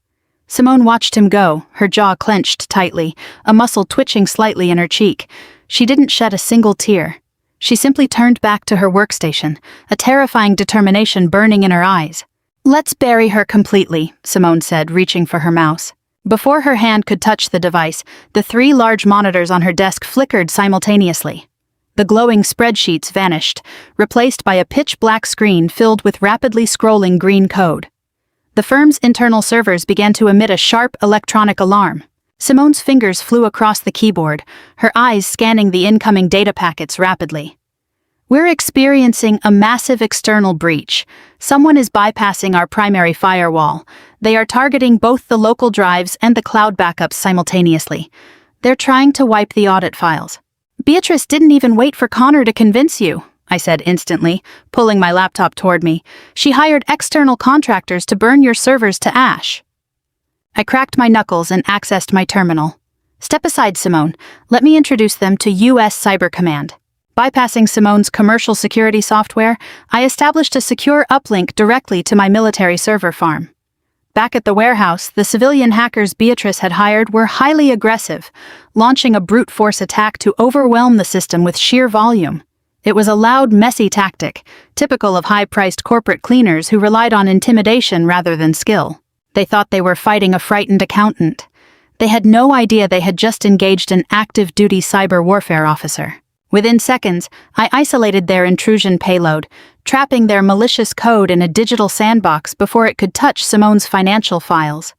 Simone watched him go, her jaw clenched tightly, a muscle twitching slightly in her cheek. She didn't shed a single tear. She simply turned back to her workstation, a terrifying determination burning in her eyes. "Let's bury her completely," Simone said, reaching for her mouse. Before her hand could touch the device, the 3 large monitors on her desk flickered simultaneously. The glowing spreadsheets vanished, replaced by a pitch-black screen filled with rapidly scrolling green code. The firm's internal servers began to emit a sharp electronic alarm. Simone's fingers flew across the keyboard, her eyes scanning the incoming data packets rapidly. "We're experiencing a massive external breach. Someone is bypassing our primary firewall. They are targeting both the local drives and the cloud backups simultaneously. They're trying to wipe the audit files." "Beatrice didn't even wait for Connor to convince you," I said instantly, pulling my laptop toward me. "She hired external contractors to burn your servers to ash." I cracked my knuckles and accessed my terminal. "Step aside, Simone. Let me introduce them to U.S. Cyber Command." Bypassing Simone's commercial security software, I established a secure uplink directly to my military server farm. Back at the warehouse, the civilian hackers Beatrice had hired were highly aggressive, launching a brute force attack to overwhelm the system with sheer volume. It was a loud, messy tactic, typical of high-priced corporate cleaners who relied on intimidation rather than skill. They thought they were fighting a frightened accountant. They had no idea they had just engaged an active-duty cyber warfare officer. Within seconds, I isolated their intrusion payload, trapping their malicious code in a digital sandbox before it could touch Simone's financial files.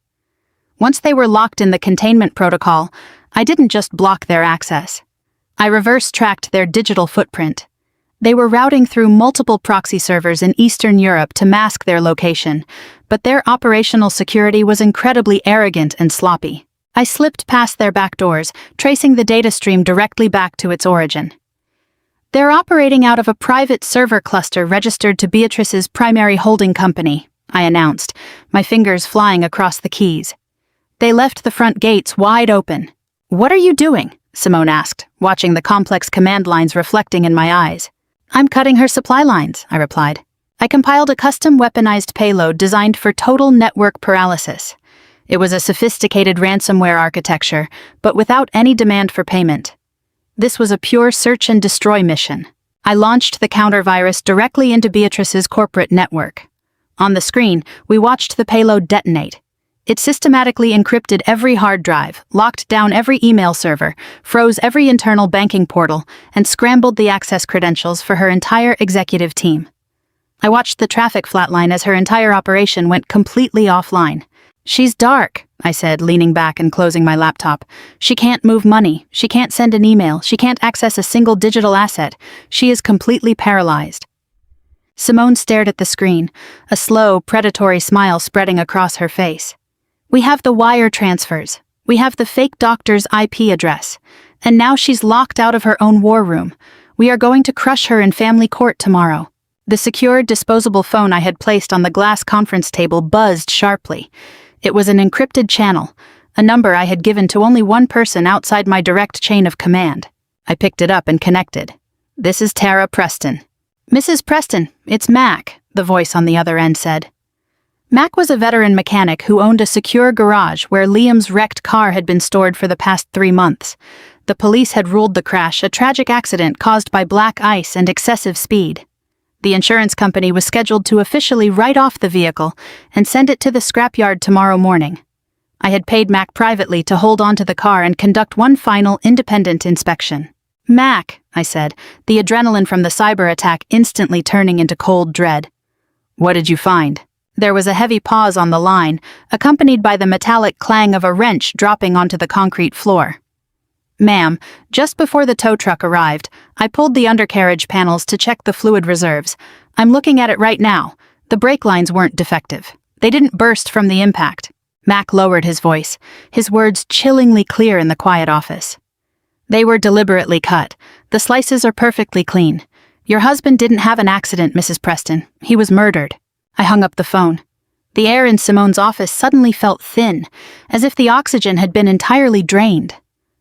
Once they were locked in the containment protocol, I didn't just block their access. I reverse-tracked their digital footprint. They were routing through multiple proxy servers in Eastern Europe to mask their location, but their operational security was incredibly arrogant and sloppy. I slipped past their back doors, tracing the data stream directly back to its origin. "They're operating out of a private server cluster registered to Beatrice's primary holding company," I announced, my fingers flying across the keys. They left the front gates wide open. "What are you doing?" Simone asked, watching the complex command lines reflecting in my eyes. "I'm cutting her supply lines," I replied. I compiled a custom weaponized payload designed for total network paralysis. It was a sophisticated ransomware architecture, but without any demand for payment. This was a pure search and destroy mission. I launched the counter-virus directly into Beatrice's corporate network. On the screen, we watched the payload detonate. It systematically encrypted every hard drive, locked down every email server, froze every internal banking portal, and scrambled the access credentials for her entire executive team. I watched the traffic flatline as her entire operation went completely offline. "She's dark," I said, leaning back and closing my laptop. "She can't move money, she can't send an email, she can't access a single digital asset. She is completely paralyzed." Simone stared at the screen, a slow, predatory smile spreading across her face. "We have the wire transfers. We have the fake doctor's IP address. And now she's locked out of her own war room. We are going to crush her in family court tomorrow." The secure, disposable phone I had placed on the glass conference table buzzed sharply. It was an encrypted channel, a number I had given to only one person outside my direct chain of command. I picked it up and connected. "This is Tara Preston." "Mrs. Preston, it's Mac," the voice on the other end said. Mac was a veteran mechanic who owned a secure garage where Liam's wrecked car had been stored for the past 3 months. The police had ruled the crash a tragic accident caused by black ice and excessive speed. The insurance company was scheduled to officially write off the vehicle and send it to the scrapyard tomorrow morning. I had paid Mac privately to hold onto the car and conduct one final independent inspection. "Mac," I said, the adrenaline from the cyber attack instantly turning into cold dread. "What did you find?" There was a heavy pause on the line, accompanied by the metallic clang of a wrench dropping onto the concrete floor. "Ma'am, just before the tow truck arrived, I pulled the undercarriage panels to check the fluid reserves. I'm looking at it right now. The brake lines weren't defective. They didn't burst from the impact." Mac lowered his voice, his words chillingly clear in the quiet office. "They were deliberately cut. The slices are perfectly clean. Your husband didn't have an accident, Mrs. Preston. He was murdered." I hung up the phone. The air in Simone's office suddenly felt thin, as if the oxygen had been entirely drained.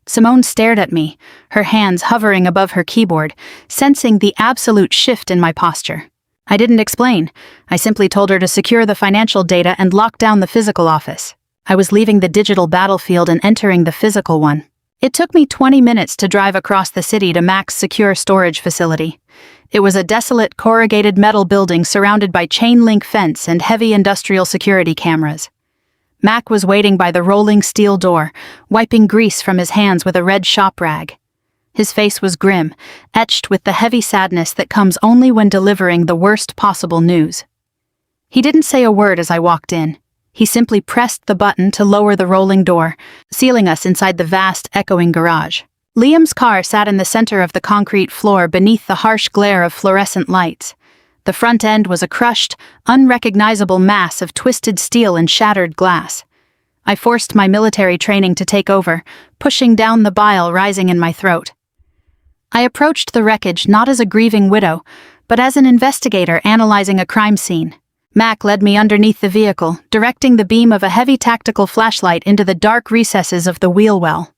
Simone stared at me, her hands hovering above her keyboard, sensing the absolute shift in my posture. I didn't explain. I simply told her to secure the financial data and lock down the physical office. I was leaving the digital battlefield and entering the physical one. It took me 20 minutes to drive across the city to Mac's secure storage facility. It was a desolate, corrugated metal building surrounded by chain-link fence and heavy industrial security cameras. Mac was waiting by the rolling steel door, wiping grease from his hands with a red shop rag. His face was grim, etched with the heavy sadness that comes only when delivering the worst possible news. He didn't say a word as I walked in. He simply pressed the button to lower the rolling door, sealing us inside the vast, echoing garage. Liam's car sat in the center of the concrete floor beneath the harsh glare of fluorescent lights. The front end was a crushed, unrecognizable mass of twisted steel and shattered glass. I forced my military training to take over, pushing down the bile rising in my throat. I approached the wreckage not as a grieving widow, but as an investigator analyzing a crime scene. Mac led me underneath the vehicle, directing the beam of a heavy tactical flashlight into the dark recesses of the wheel well.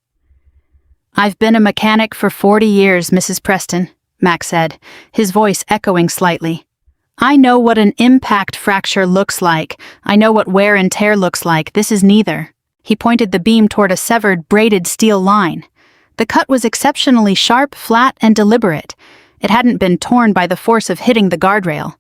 "I've been a mechanic for 40 years, Mrs. Preston," Mac said, his voice echoing slightly. "I know what an impact fracture looks like. I know what wear and tear looks like. This is neither." He pointed the beam toward a severed, braided steel line. The cut was exceptionally sharp, flat, and deliberate. It hadn't been torn by the force of hitting the guardrail.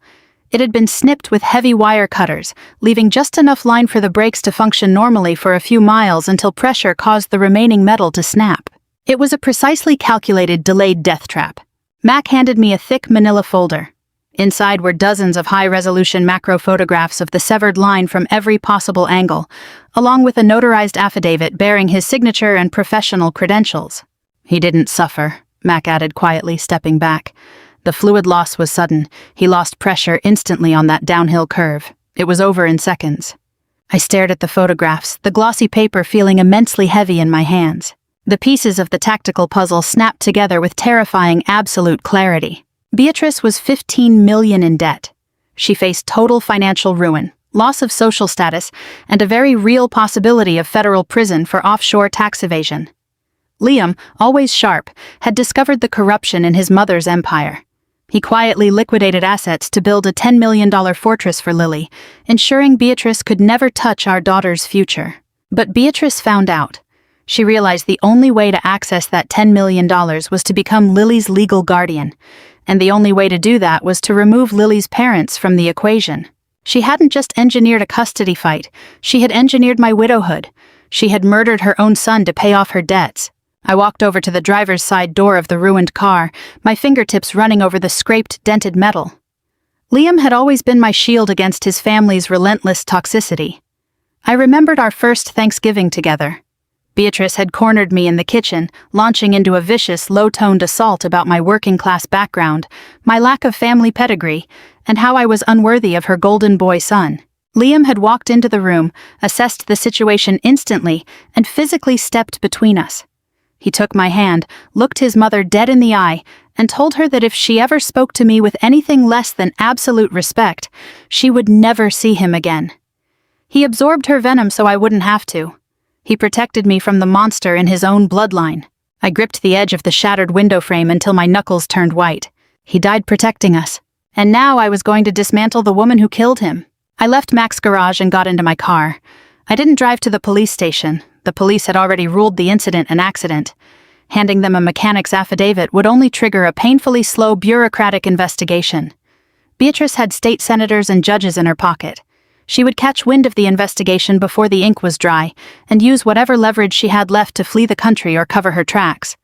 It had been snipped with heavy wire cutters, leaving just enough line for the brakes to function normally for a few miles until pressure caused the remaining metal to snap. It was a precisely calculated delayed death trap. Mac handed me a thick manila folder. Inside were dozens of high-resolution macro photographs of the severed line from every possible angle, along with a notarized affidavit bearing his signature and professional credentials. "He didn't suffer," Mac added quietly, stepping back. "The fluid loss was sudden. He lost pressure instantly on that downhill curve. It was over in seconds." I stared at the photographs, the glossy paper feeling immensely heavy in my hands. The pieces of the tactical puzzle snapped together with terrifying absolute clarity. Beatrice was $15 million in debt. She faced total financial ruin, loss of social status, and a very real possibility of federal prison for offshore tax evasion. Liam, always sharp, had discovered the corruption in his mother's empire. He quietly liquidated assets to build a $10 million fortress for Lily, ensuring Beatrice could never touch our daughter's future. But Beatrice found out. She realized the only way to access that $10 million was to become Lily's legal guardian, and the only way to do that was to remove Lily's parents from the equation. She hadn't just engineered a custody fight, she had engineered my widowhood. She had murdered her own son to pay off her debts. I walked over to the driver's side door of the ruined car, my fingertips running over the scraped, dented metal. Liam had always been my shield against his family's relentless toxicity. I remembered our first Thanksgiving together. Beatrice had cornered me in the kitchen, launching into a vicious, low-toned assault about my working-class background, my lack of family pedigree, and how I was unworthy of her golden boy son. Liam had walked into the room, assessed the situation instantly, and physically stepped between us. He took my hand, looked his mother dead in the eye, and told her that if she ever spoke to me with anything less than absolute respect, she would never see him again. He absorbed her venom so I wouldn't have to. He protected me from the monster in his own bloodline. I gripped the edge of the shattered window frame until my knuckles turned white. He died protecting us. And now I was going to dismantle the woman who killed him. I left Mac's garage and got into my car. I didn't drive to the police station. The police had already ruled the incident an accident. Handing them a mechanic's affidavit would only trigger a painfully slow bureaucratic investigation. Beatrice had state senators and judges in her pocket. She would catch wind of the investigation before the ink was dry and use whatever leverage she had left to flee the country or cover her tracks.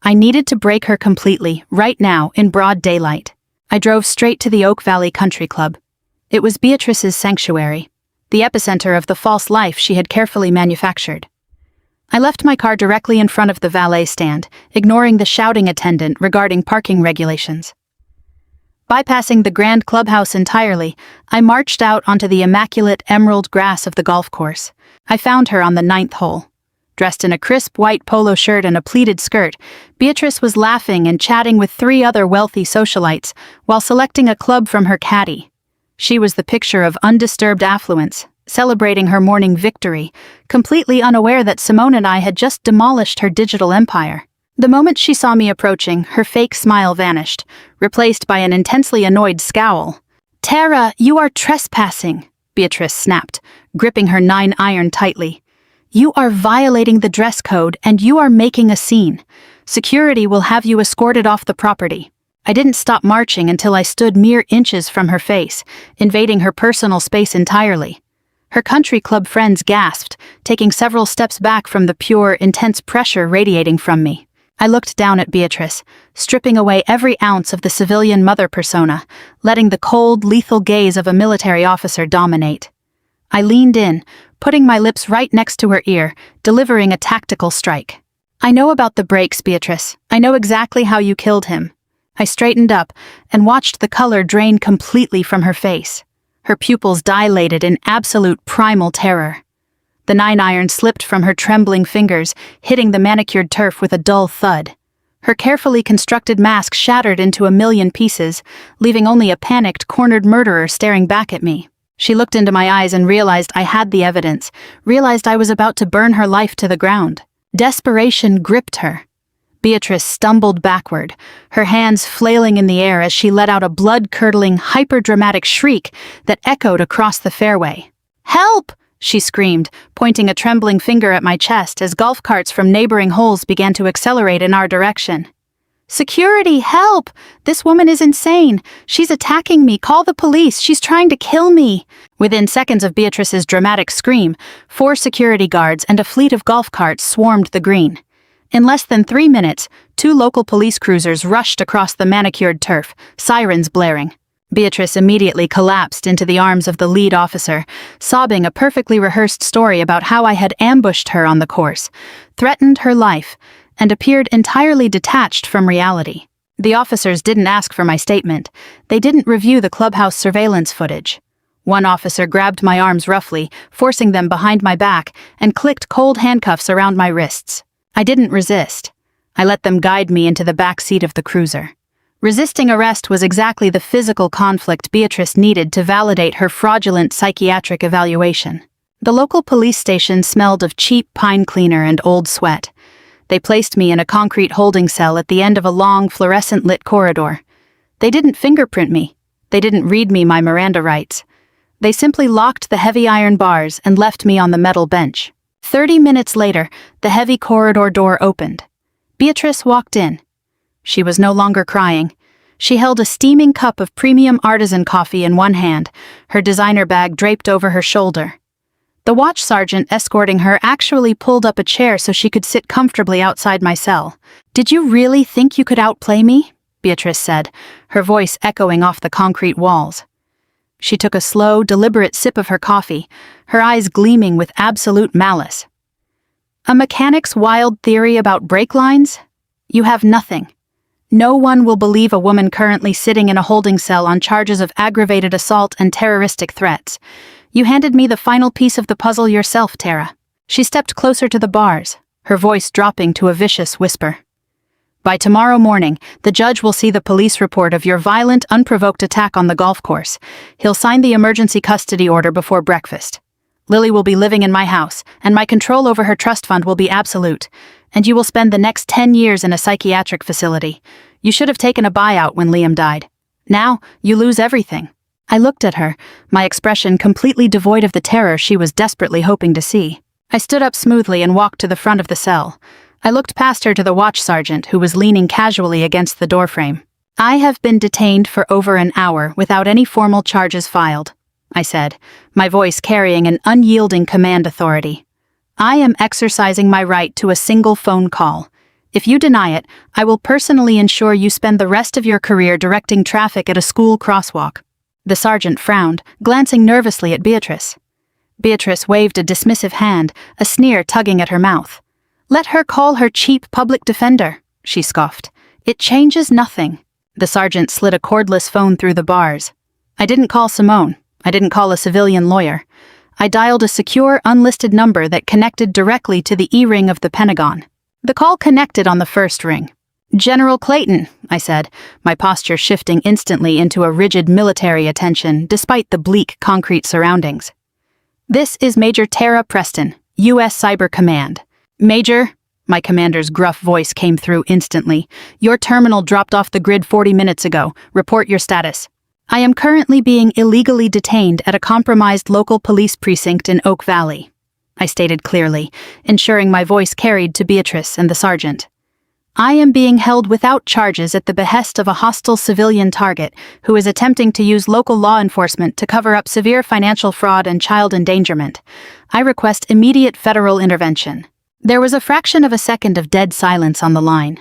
I needed to break her completely, right now, in broad daylight. I drove straight to the Oak Valley Country Club. It was Beatrice's sanctuary, the epicenter of the false life she had carefully manufactured. I left my car directly in front of the valet stand, ignoring the shouting attendant regarding parking regulations. Bypassing the grand clubhouse entirely, I marched out onto the immaculate emerald grass of the golf course. I found her on the 9th hole. Dressed in a crisp white polo shirt and a pleated skirt, Beatrice was laughing and chatting with 3 other wealthy socialites while selecting a club from her caddy. She was the picture of undisturbed affluence, celebrating her morning victory, completely unaware that Simone and I had just demolished her digital empire. The moment she saw me approaching, her fake smile vanished, replaced by an intensely annoyed scowl. "Tara, you are trespassing," Beatrice snapped, gripping her 9-iron tightly. "You are violating the dress code and you are making a scene. Security will have you escorted off the property." I didn't stop marching until I stood mere inches from her face, invading her personal space entirely. Her country club friends gasped, taking several steps back from the pure, intense pressure radiating from me. I looked down at Beatrice, stripping away every ounce of the civilian mother persona, letting the cold, lethal gaze of a military officer dominate. I leaned in, putting my lips right next to her ear, delivering a tactical strike. "I know about the breaks, Beatrice. I know exactly how you killed him." I straightened up and watched the color drain completely from her face. Her pupils dilated in absolute primal terror. The 9-iron slipped from her trembling fingers, hitting the manicured turf with a dull thud. Her carefully constructed mask shattered into a million pieces, leaving only a panicked, cornered murderer staring back at me. She looked into my eyes and realized I had the evidence, realized I was about to burn her life to the ground. Desperation gripped her. Beatrice stumbled backward, her hands flailing in the air as she let out a blood-curdling, hyper-dramatic shriek that echoed across the fairway. "Help!" she screamed, pointing a trembling finger at my chest as golf carts from neighboring holes began to accelerate in our direction. "Security, help! This woman is insane! She's attacking me! Call the police! She's trying to kill me!" Within seconds of Beatrice's dramatic scream, 4 security guards and a fleet of golf carts swarmed the green. In less than 3 minutes, 2 local police cruisers rushed across the manicured turf, sirens blaring. Beatrice immediately collapsed into the arms of the lead officer, sobbing a perfectly rehearsed story about how I had ambushed her on the course, threatened her life, and appeared entirely detached from reality. The officers didn't ask for my statement. They didn't review the clubhouse surveillance footage. One officer grabbed my arms roughly, forcing them behind my back, and clicked cold handcuffs around my wrists. I didn't resist. I let them guide me into the back seat of the cruiser. Resisting arrest was exactly the physical conflict Beatrice needed to validate her fraudulent psychiatric evaluation. The local police station smelled of cheap pine cleaner and old sweat. They placed me in a concrete holding cell at the end of a long, fluorescent-lit corridor. They didn't fingerprint me. They didn't read me my Miranda rights. They simply locked the heavy iron bars and left me on the metal bench. 30 minutes later, the heavy corridor door opened. Beatrice walked in. She was no longer crying. She held a steaming cup of premium artisan coffee in one hand, her designer bag draped over her shoulder. The watch sergeant escorting her actually pulled up a chair so she could sit comfortably outside my cell. "Did you really think you could outplay me?" Beatrice said, her voice echoing off the concrete walls. She took a slow, deliberate sip of her coffee, her eyes gleaming with absolute malice. "A mechanic's wild theory about brake lines? You have nothing. No one will believe a woman currently sitting in a holding cell on charges of aggravated assault and terroristic threats. You handed me the final piece of the puzzle yourself, Tara." She stepped closer to the bars, her voice dropping to a vicious whisper. "By tomorrow morning, the judge will see the police report of your violent, unprovoked attack on the golf course. He'll sign the emergency custody order before breakfast. Lily will be living in my house, and my control over her trust fund will be absolute, and you will spend the next 10 years in a psychiatric facility. You should have taken a buyout when Liam died. Now, you lose everything. I looked at her, my expression completely devoid of the terror she was desperately hoping to see. I stood up smoothly and walked to the front of the cell. I looked past her to the watch sergeant, who was leaning casually against the doorframe. "I have been detained for over an hour without any formal charges filed," I said, my voice carrying an unyielding command authority. "I am exercising my right to a single phone call. If you deny it, I will personally ensure you spend the rest of your career directing traffic at a school crosswalk." The sergeant frowned, glancing nervously at Beatrice. Beatrice waved a dismissive hand, a sneer tugging at her mouth. "Let her call her cheap public defender," she scoffed. "It changes nothing." The sergeant slid a cordless phone through the bars. "I didn't call Simone. I didn't call a civilian lawyer. I dialed a secure, unlisted number that connected directly to the E-ring of the Pentagon." The call connected on the first ring. "General Clayton," I said, my posture shifting instantly into a rigid military attention despite the bleak concrete surroundings. "This is Major Tara Preston, U.S. Cyber Command." "Major," my commander's gruff voice came through instantly, "your terminal dropped off the grid 40 minutes ago. Report your status." "I am currently being illegally detained at a compromised local police precinct in Oak Valley," I stated clearly, ensuring my voice carried to Beatrice and the sergeant. "I am being held without charges at the behest of a hostile civilian target who is attempting to use local law enforcement to cover up severe financial fraud and child endangerment. I request immediate federal intervention." There was a fraction of a second of dead silence on the line.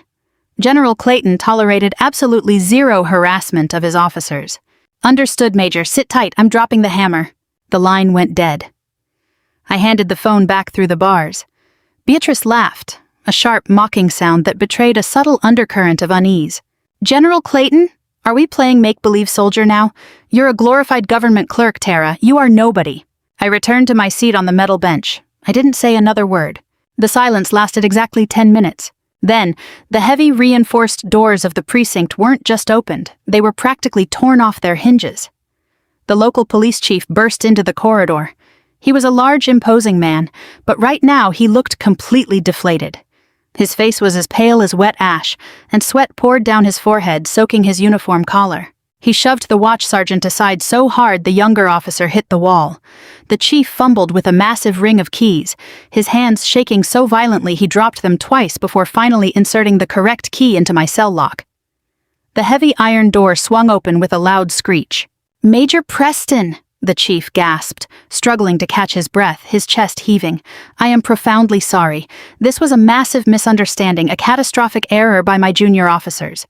General Clayton tolerated absolutely zero harassment of his officers. "Understood, Major. Sit tight. I'm dropping the hammer." The line went dead. I handed the phone back through the bars. Beatrice laughed, a sharp, mocking sound that betrayed a subtle undercurrent of unease. "General Clayton? Are we playing make-believe soldier now? You're a glorified government clerk, Tara. You are nobody." I returned to my seat on the metal bench. I didn't say another word. The silence lasted exactly 10 minutes. Then, the heavy reinforced doors of the precinct weren't just opened, they were practically torn off their hinges. The local police chief burst into the corridor. He was a large, imposing man, but right now he looked completely deflated. His face was as pale as wet ash, and sweat poured down his forehead, soaking his uniform collar. He shoved the watch sergeant aside so hard the younger officer hit the wall. The chief fumbled with a massive ring of keys, his hands shaking so violently he dropped them twice before finally inserting the correct key into my cell lock. The heavy iron door swung open with a loud screech. "Major Preston!" the chief gasped, struggling to catch his breath, his chest heaving. "I am profoundly sorry. This was a massive misunderstanding, a catastrophic error by my junior officers.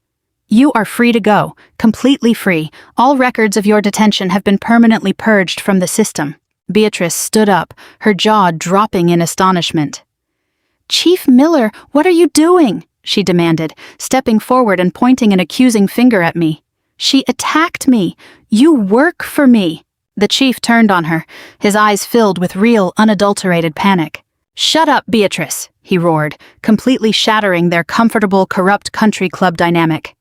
You are free to go, completely free. All records of your detention have been permanently purged from the system." Beatrice stood up, her jaw dropping in astonishment. "Chief Miller, what are you doing?" she demanded, stepping forward and pointing an accusing finger at me. "She attacked me. You work for me." The chief turned on her, his eyes filled with real, unadulterated panic. "Shut up, Beatrice," he roared, completely shattering their comfortable, corrupt country club dynamic.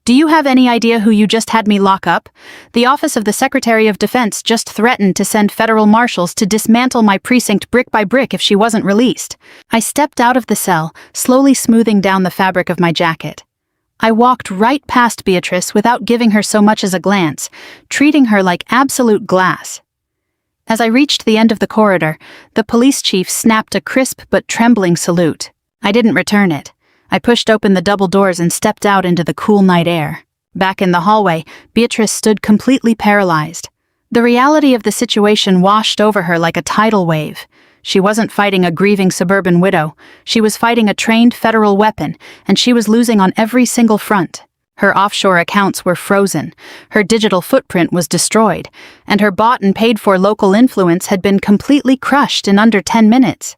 "Do you have any idea who you just had me lock up? The Office of the Secretary of Defense just threatened to send federal marshals to dismantle my precinct brick by brick if she wasn't released." I stepped out of the cell, slowly smoothing down the fabric of my jacket. I walked right past Beatrice without giving her so much as a glance, treating her like absolute glass. As I reached the end of the corridor, the police chief snapped a crisp but trembling salute. I didn't return it. I pushed open the double doors and stepped out into the cool night air. Back in the hallway, Beatrice stood completely paralyzed. The reality of the situation washed over her like a tidal wave. She wasn't fighting a grieving suburban widow. She was fighting a trained federal weapon, and she was losing on every single front. Her offshore accounts were frozen, her digital footprint was destroyed, and her bought and paid-for local influence had been completely crushed in under 10 minutes.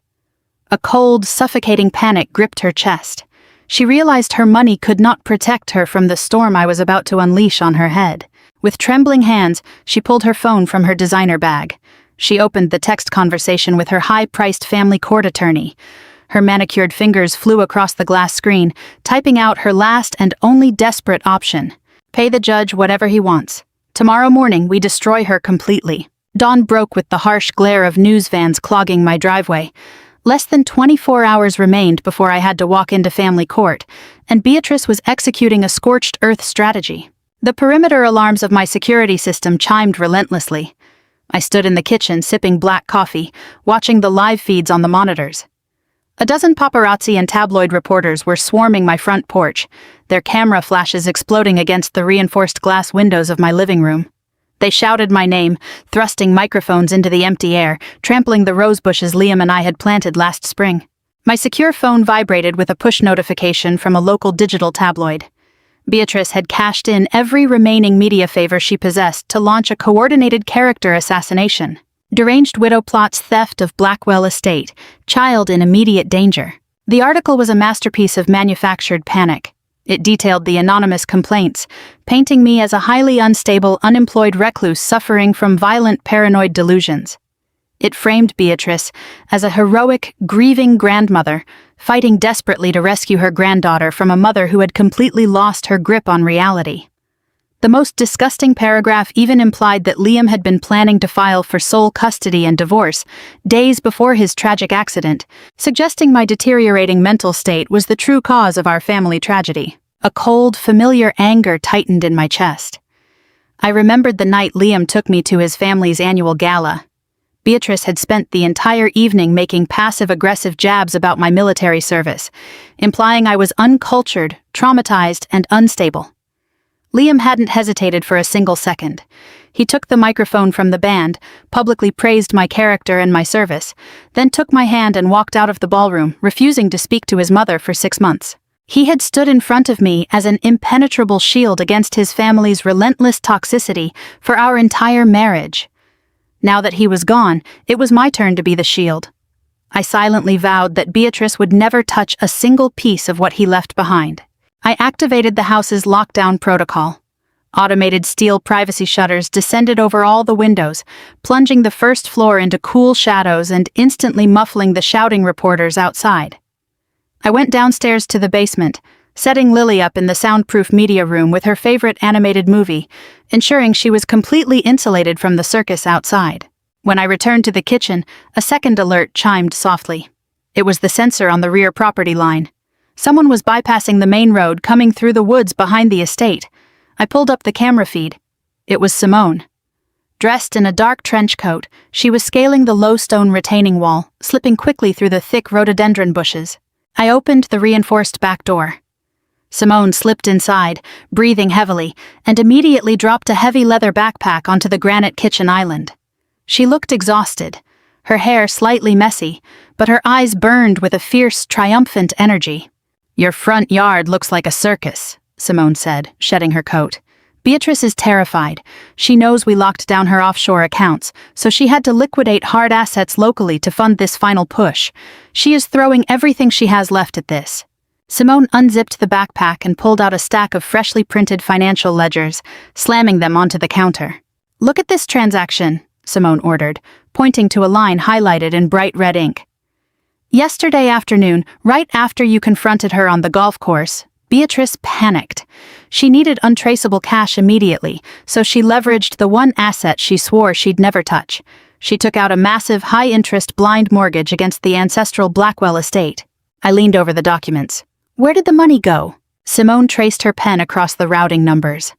A cold, suffocating panic gripped her chest. She realized her money could not protect her from the storm I was about to unleash on her head. With trembling hands, she pulled her phone from her designer bag. She opened the text conversation with her high-priced family court attorney. Her manicured fingers flew across the glass screen, typing out her last and only desperate option. "Pay the judge whatever he wants. Tomorrow morning we destroy her completely." Dawn broke with the harsh glare of news vans clogging my driveway. Less than 24 hours remained before I had to walk into family court, and Beatrice was executing a scorched earth strategy. The perimeter alarms of my security system chimed relentlessly. I stood in the kitchen sipping black coffee, watching the live feeds on the monitors. A dozen paparazzi and tabloid reporters were swarming my front porch, their camera flashes exploding against the reinforced glass windows of my living room. They shouted my name, thrusting microphones into the empty air, trampling the rose bushes Liam and I had planted last spring. My secure phone vibrated with a push notification from a local digital tabloid. Beatrice had cashed in every remaining media favor she possessed to launch a coordinated character assassination. Deranged widow plots theft of Blackwell estate, child in immediate danger. The article was a masterpiece of manufactured panic. It detailed the anonymous complaints, painting me as a highly unstable, unemployed recluse suffering from violent paranoid delusions. It framed Beatrice as a heroic, grieving grandmother, fighting desperately to rescue her granddaughter from a mother who had completely lost her grip on reality. The most disgusting paragraph even implied that Liam had been planning to file for sole custody and divorce days before his tragic accident, suggesting my deteriorating mental state was the true cause of our family tragedy. A cold, familiar anger tightened in my chest. I remembered the night Liam took me to his family's annual gala. Beatrice had spent the entire evening making passive-aggressive jabs about my military service, implying I was uncultured, traumatized, and unstable. Liam hadn't hesitated for a single second. He took the microphone from the band, publicly praised my character and my service, then took my hand and walked out of the ballroom, refusing to speak to his mother for 6 months. He had stood in front of me as an impenetrable shield against his family's relentless toxicity for our entire marriage. Now that he was gone, it was my turn to be the shield. I silently vowed that Beatrice would never touch a single piece of what he left behind. I activated the house's lockdown protocol. Automated steel privacy shutters descended over all the windows, plunging the first floor into cool shadows and instantly muffling the shouting reporters outside. I went downstairs to the basement, setting Lily up in the soundproof media room with her favorite animated movie, ensuring she was completely insulated from the circus outside. When I returned to the kitchen, a second alert chimed softly. It was the sensor on the rear property line. Someone was bypassing the main road coming through the woods behind the estate. I pulled up the camera feed. It was Simone. Dressed in a dark trench coat, she was scaling the low stone retaining wall, slipping quickly through the thick rhododendron bushes. I opened the reinforced back door. Simone slipped inside, breathing heavily, and immediately dropped a heavy leather backpack onto the granite kitchen island. She looked exhausted, her hair slightly messy, but her eyes burned with a fierce, triumphant energy. "Your front yard looks like a circus," Simone said, shedding her coat. "Beatrice is terrified. She knows we locked down her offshore accounts, so she had to liquidate hard assets locally to fund this final push. She is throwing everything she has left at this." Simone unzipped the backpack and pulled out a stack of freshly printed financial ledgers, slamming them onto the counter. "Look at this transaction," Simone ordered, pointing to a line highlighted in bright red ink. "Yesterday afternoon, right after you confronted her on the golf course, Beatrice panicked. She needed untraceable cash immediately, so she leveraged the one asset she swore she'd never touch. She took out a massive, high-interest blind mortgage against the ancestral Blackwell estate." I leaned over the documents. "Where did the money go?" Simone traced her pen across the routing numbers.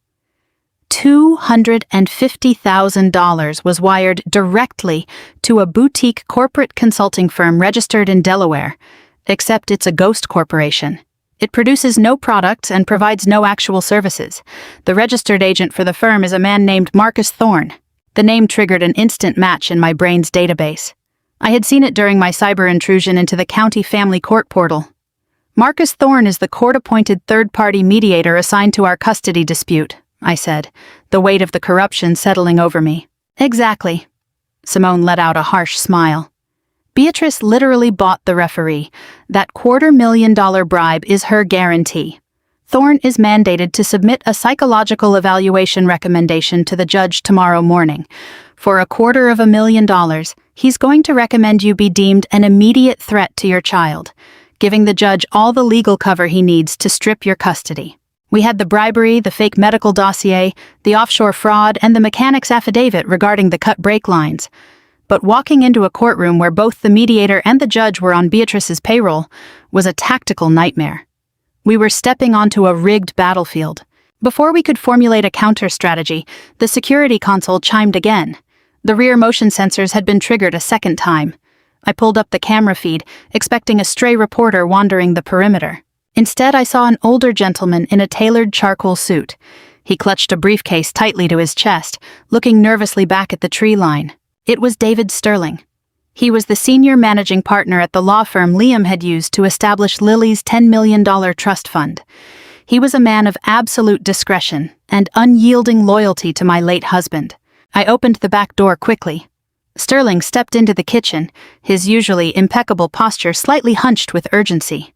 $250,000 was wired directly to a boutique corporate consulting firm registered in Delaware, except it's a ghost corporation. It produces no product and provides no actual services. The registered agent for the firm is a man named Marcus Thorne. The name triggered an instant match in my brain's database. I had seen it during my cyber intrusion into the county family court portal. "Marcus Thorne is the court-appointed third-party mediator assigned to our custody dispute," I said, the weight of the corruption settling over me. "Exactly." Simone let out a harsh smile. "Beatrice literally bought the referee. That $250,000 bribe is her guarantee. Thorne is mandated to submit a psychological evaluation recommendation to the judge tomorrow morning. For $250,000, he's going to recommend you be deemed an immediate threat to your child, giving the judge all the legal cover he needs to strip your custody. We had the bribery, the fake medical dossier, the offshore fraud, and the mechanic's affidavit regarding the cut brake lines. But walking into a courtroom where both the mediator and the judge were on Beatrice's payroll was a tactical nightmare. We were stepping onto a rigged battlefield. Before we could formulate a counter-strategy, the security console chimed again. The rear motion sensors had been triggered a second time. I pulled up the camera feed, expecting a stray reporter wandering the perimeter. Instead, I saw an older gentleman in a tailored charcoal suit. He clutched a briefcase tightly to his chest, looking nervously back at the tree line. It was David Sterling. He was the senior managing partner at the law firm Liam had used to establish Lily's $10 million trust fund. He was a man of absolute discretion and unyielding loyalty to my late husband. I opened the back door quickly. Sterling stepped into the kitchen, his usually impeccable posture slightly hunched with urgency.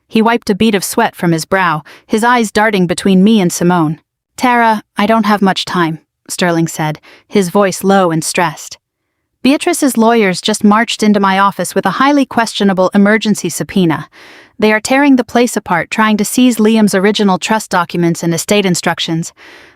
He wiped a bead of sweat from his brow, his eyes darting between me and Simone. "Tara, I don't have much time," Sterling said, his voice low and stressed. "Beatrice's lawyers just marched into my office with a highly questionable emergency subpoena. They are tearing the place apart, trying to seize Liam's original trust documents and estate instructions.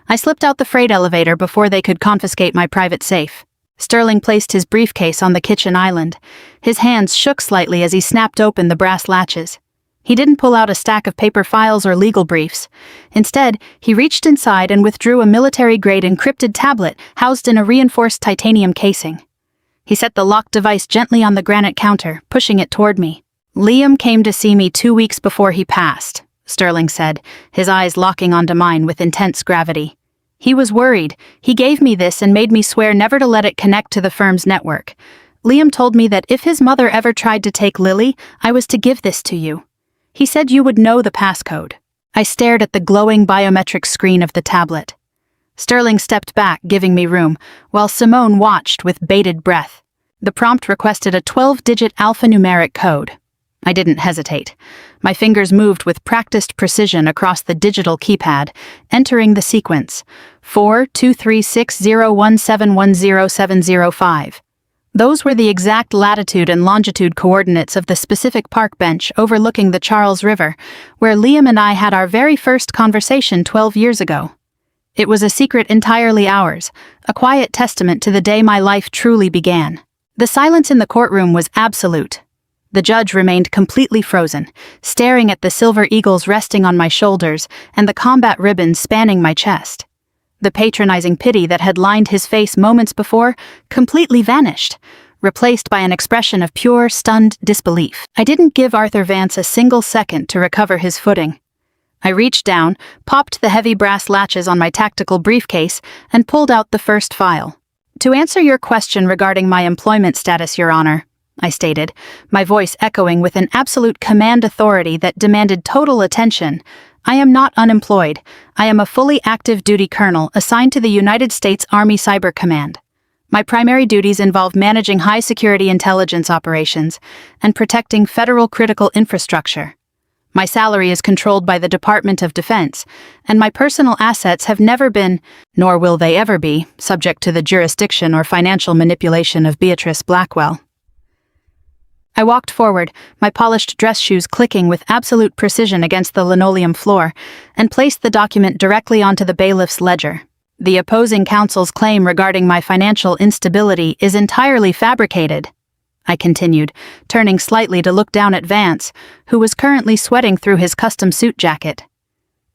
I slipped out the freight elevator before they could confiscate my private safe." Sterling placed his briefcase on the kitchen island. His hands shook slightly as he snapped open the brass latches. He didn't pull out a stack of paper files or legal briefs. Instead, he reached inside and withdrew a military-grade encrypted tablet housed in a reinforced titanium casing. He set the locked device gently on the granite counter, pushing it toward me. "Liam came to see me 2 weeks before he passed," Sterling said, his eyes locking onto mine with intense gravity. "He was worried. He gave me this and made me swear never to let it connect to the firm's network. Liam told me that if his mother ever tried to take Lily, I was to give this to you. He said you would know the passcode." I stared at the glowing biometric screen of the tablet. Sterling stepped back, giving me room, while Simone watched with bated breath. The prompt requested a 12-digit alphanumeric code. I didn't hesitate. My fingers moved with practiced precision across the digital keypad, entering the sequence: 4236017100705. Those were the exact latitude and longitude coordinates of the specific park bench overlooking the Charles River, where Liam and I had our very first conversation 12 years ago. It was a secret entirely ours, a quiet testament to the day my life truly began. The silence in the courtroom was absolute. The judge remained completely frozen, staring at the silver eagles resting on my shoulders and the combat ribbons spanning my chest. The patronizing pity that had lined his face moments before completely vanished, replaced by an expression of pure, stunned disbelief. I didn't give Arthur Vance a single second to recover his footing. I reached down, popped the heavy brass latches on my tactical briefcase, and pulled out the first file. "To answer your question regarding my employment status, Your Honor," I stated, my voice echoing with an absolute command authority that demanded total attention, "I am not unemployed. I am a fully active duty colonel assigned to the United States Army Cyber Command. My primary duties involve managing high-security intelligence operations and protecting federal critical infrastructure. My salary is controlled by the Department of Defense, and my personal assets have never been, nor will they ever be, subject to the jurisdiction or financial manipulation of Beatrice Blackwell." I walked forward, my polished dress shoes clicking with absolute precision against the linoleum floor, and placed the document directly onto the bailiff's ledger. "The opposing counsel's claim regarding my financial instability is entirely fabricated," I continued, turning slightly to look down at Vance, who was currently sweating through his custom suit jacket.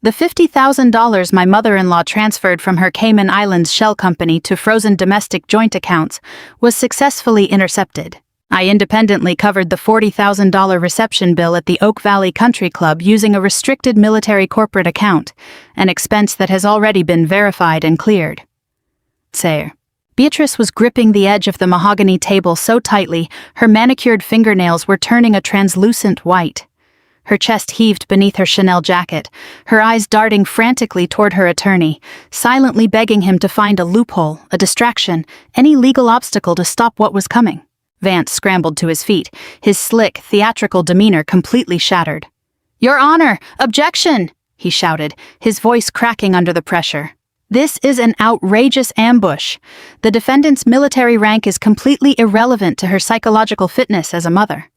"The $50,000 my mother-in-law transferred from her Cayman Islands shell company to frozen domestic joint accounts was successfully intercepted. I independently covered the $40,000 reception bill at the Oak Valley Country Club using a restricted military corporate account, an expense that has already been verified and cleared." Sir. Beatrice was gripping the edge of the mahogany table so tightly her manicured fingernails were turning a translucent white. Her chest heaved beneath her Chanel jacket, her eyes darting frantically toward her attorney, silently begging him to find a loophole, a distraction, any legal obstacle to stop what was coming. Vance scrambled to his feet, his slick, theatrical demeanor completely shattered. "Your Honor! Objection!" he shouted, his voice cracking under the pressure. "This is an outrageous ambush. The defendant's military rank is completely irrelevant to her psychological fitness as a mother.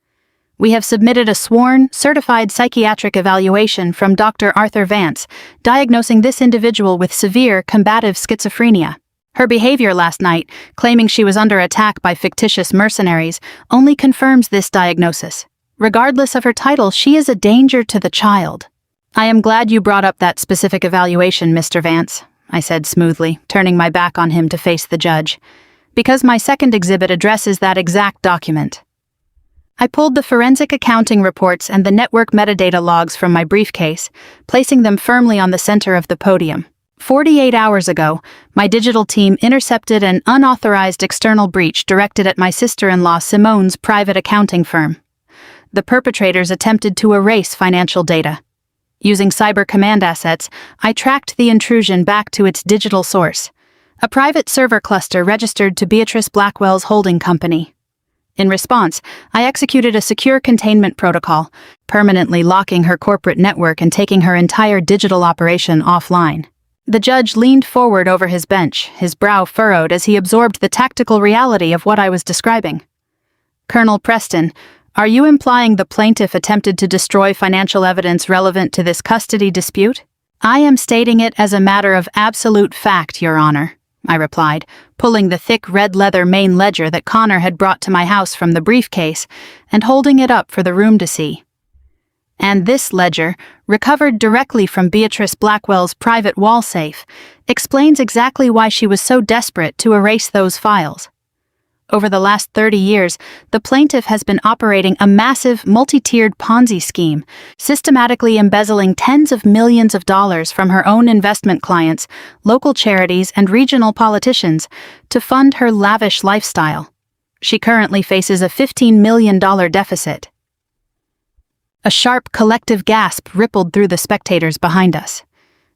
We have submitted a sworn, certified psychiatric evaluation from Dr. Arthur Vance, diagnosing this individual with severe combative schizophrenia. Her behavior last night, claiming she was under attack by fictitious mercenaries, only confirms this diagnosis. Regardless of her title, she is a danger to the child." I am glad you brought up that specific evaluation, Mr. Vance, I said smoothly, turning my back on him to face the judge, because my second exhibit addresses that exact document. I pulled the forensic accounting reports and the network metadata logs from my briefcase, placing them firmly on the center of the podium. 48 hours ago, my digital team intercepted an unauthorized external breach directed at my sister-in-law Simone's private accounting firm. The perpetrators attempted to erase financial data. Using cyber command assets, I tracked the intrusion back to its digital source, a private server cluster registered to Beatrice Blackwell's holding company. In response, I executed a secure containment protocol, permanently locking her corporate network and taking her entire digital operation offline. The judge leaned forward over his bench, his brow furrowed as he absorbed the tactical reality of what I was describing. Colonel Preston, are you implying the plaintiff attempted to destroy financial evidence relevant to this custody dispute? I am stating it as a matter of absolute fact, Your Honor, I replied, pulling the thick red leather main ledger that Connor had brought to my house from the briefcase and holding it up for the room to see. And this ledger, recovered directly from Beatrice Blackwell's private wall safe, explains exactly why she was so desperate to erase those files. Over the last 30 years, the plaintiff has been operating a massive, multi-tiered Ponzi scheme, systematically embezzling tens of millions of dollars from her own investment clients, local charities, and regional politicians to fund her lavish lifestyle. She currently faces a $15 million deficit. A sharp, collective gasp rippled through the spectators behind us.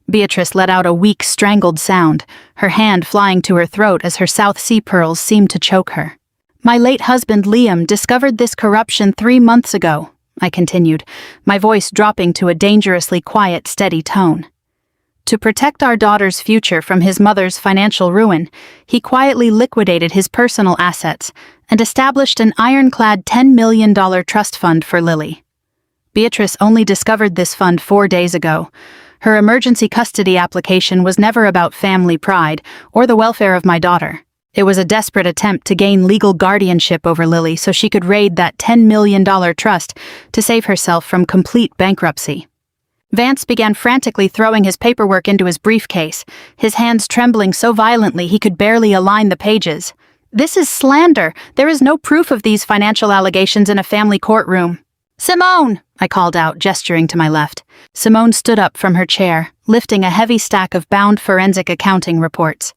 Beatrice let out a weak, strangled sound, her hand flying to her throat as her South Sea pearls seemed to choke her. My late husband, Liam, discovered this corruption 3 months ago, I continued, my voice dropping to a dangerously quiet, steady tone. To protect our daughter's future from his mother's financial ruin, he quietly liquidated his personal assets and established an ironclad $10 million trust fund for Lily. Beatrice only discovered this fund 4 days ago. Her emergency custody application was never about family pride or the welfare of my daughter. It was a desperate attempt to gain legal guardianship over Lily so she could raid that $10 million trust to save herself from complete bankruptcy. Vance began frantically throwing his paperwork into his briefcase, his hands trembling so violently he could barely align the pages. "This is slander. There is no proof of these financial allegations in a family courtroom." "Simone!" I called out, gesturing to my left. Simone stood up from her chair, lifting a heavy stack of bound forensic accounting reports.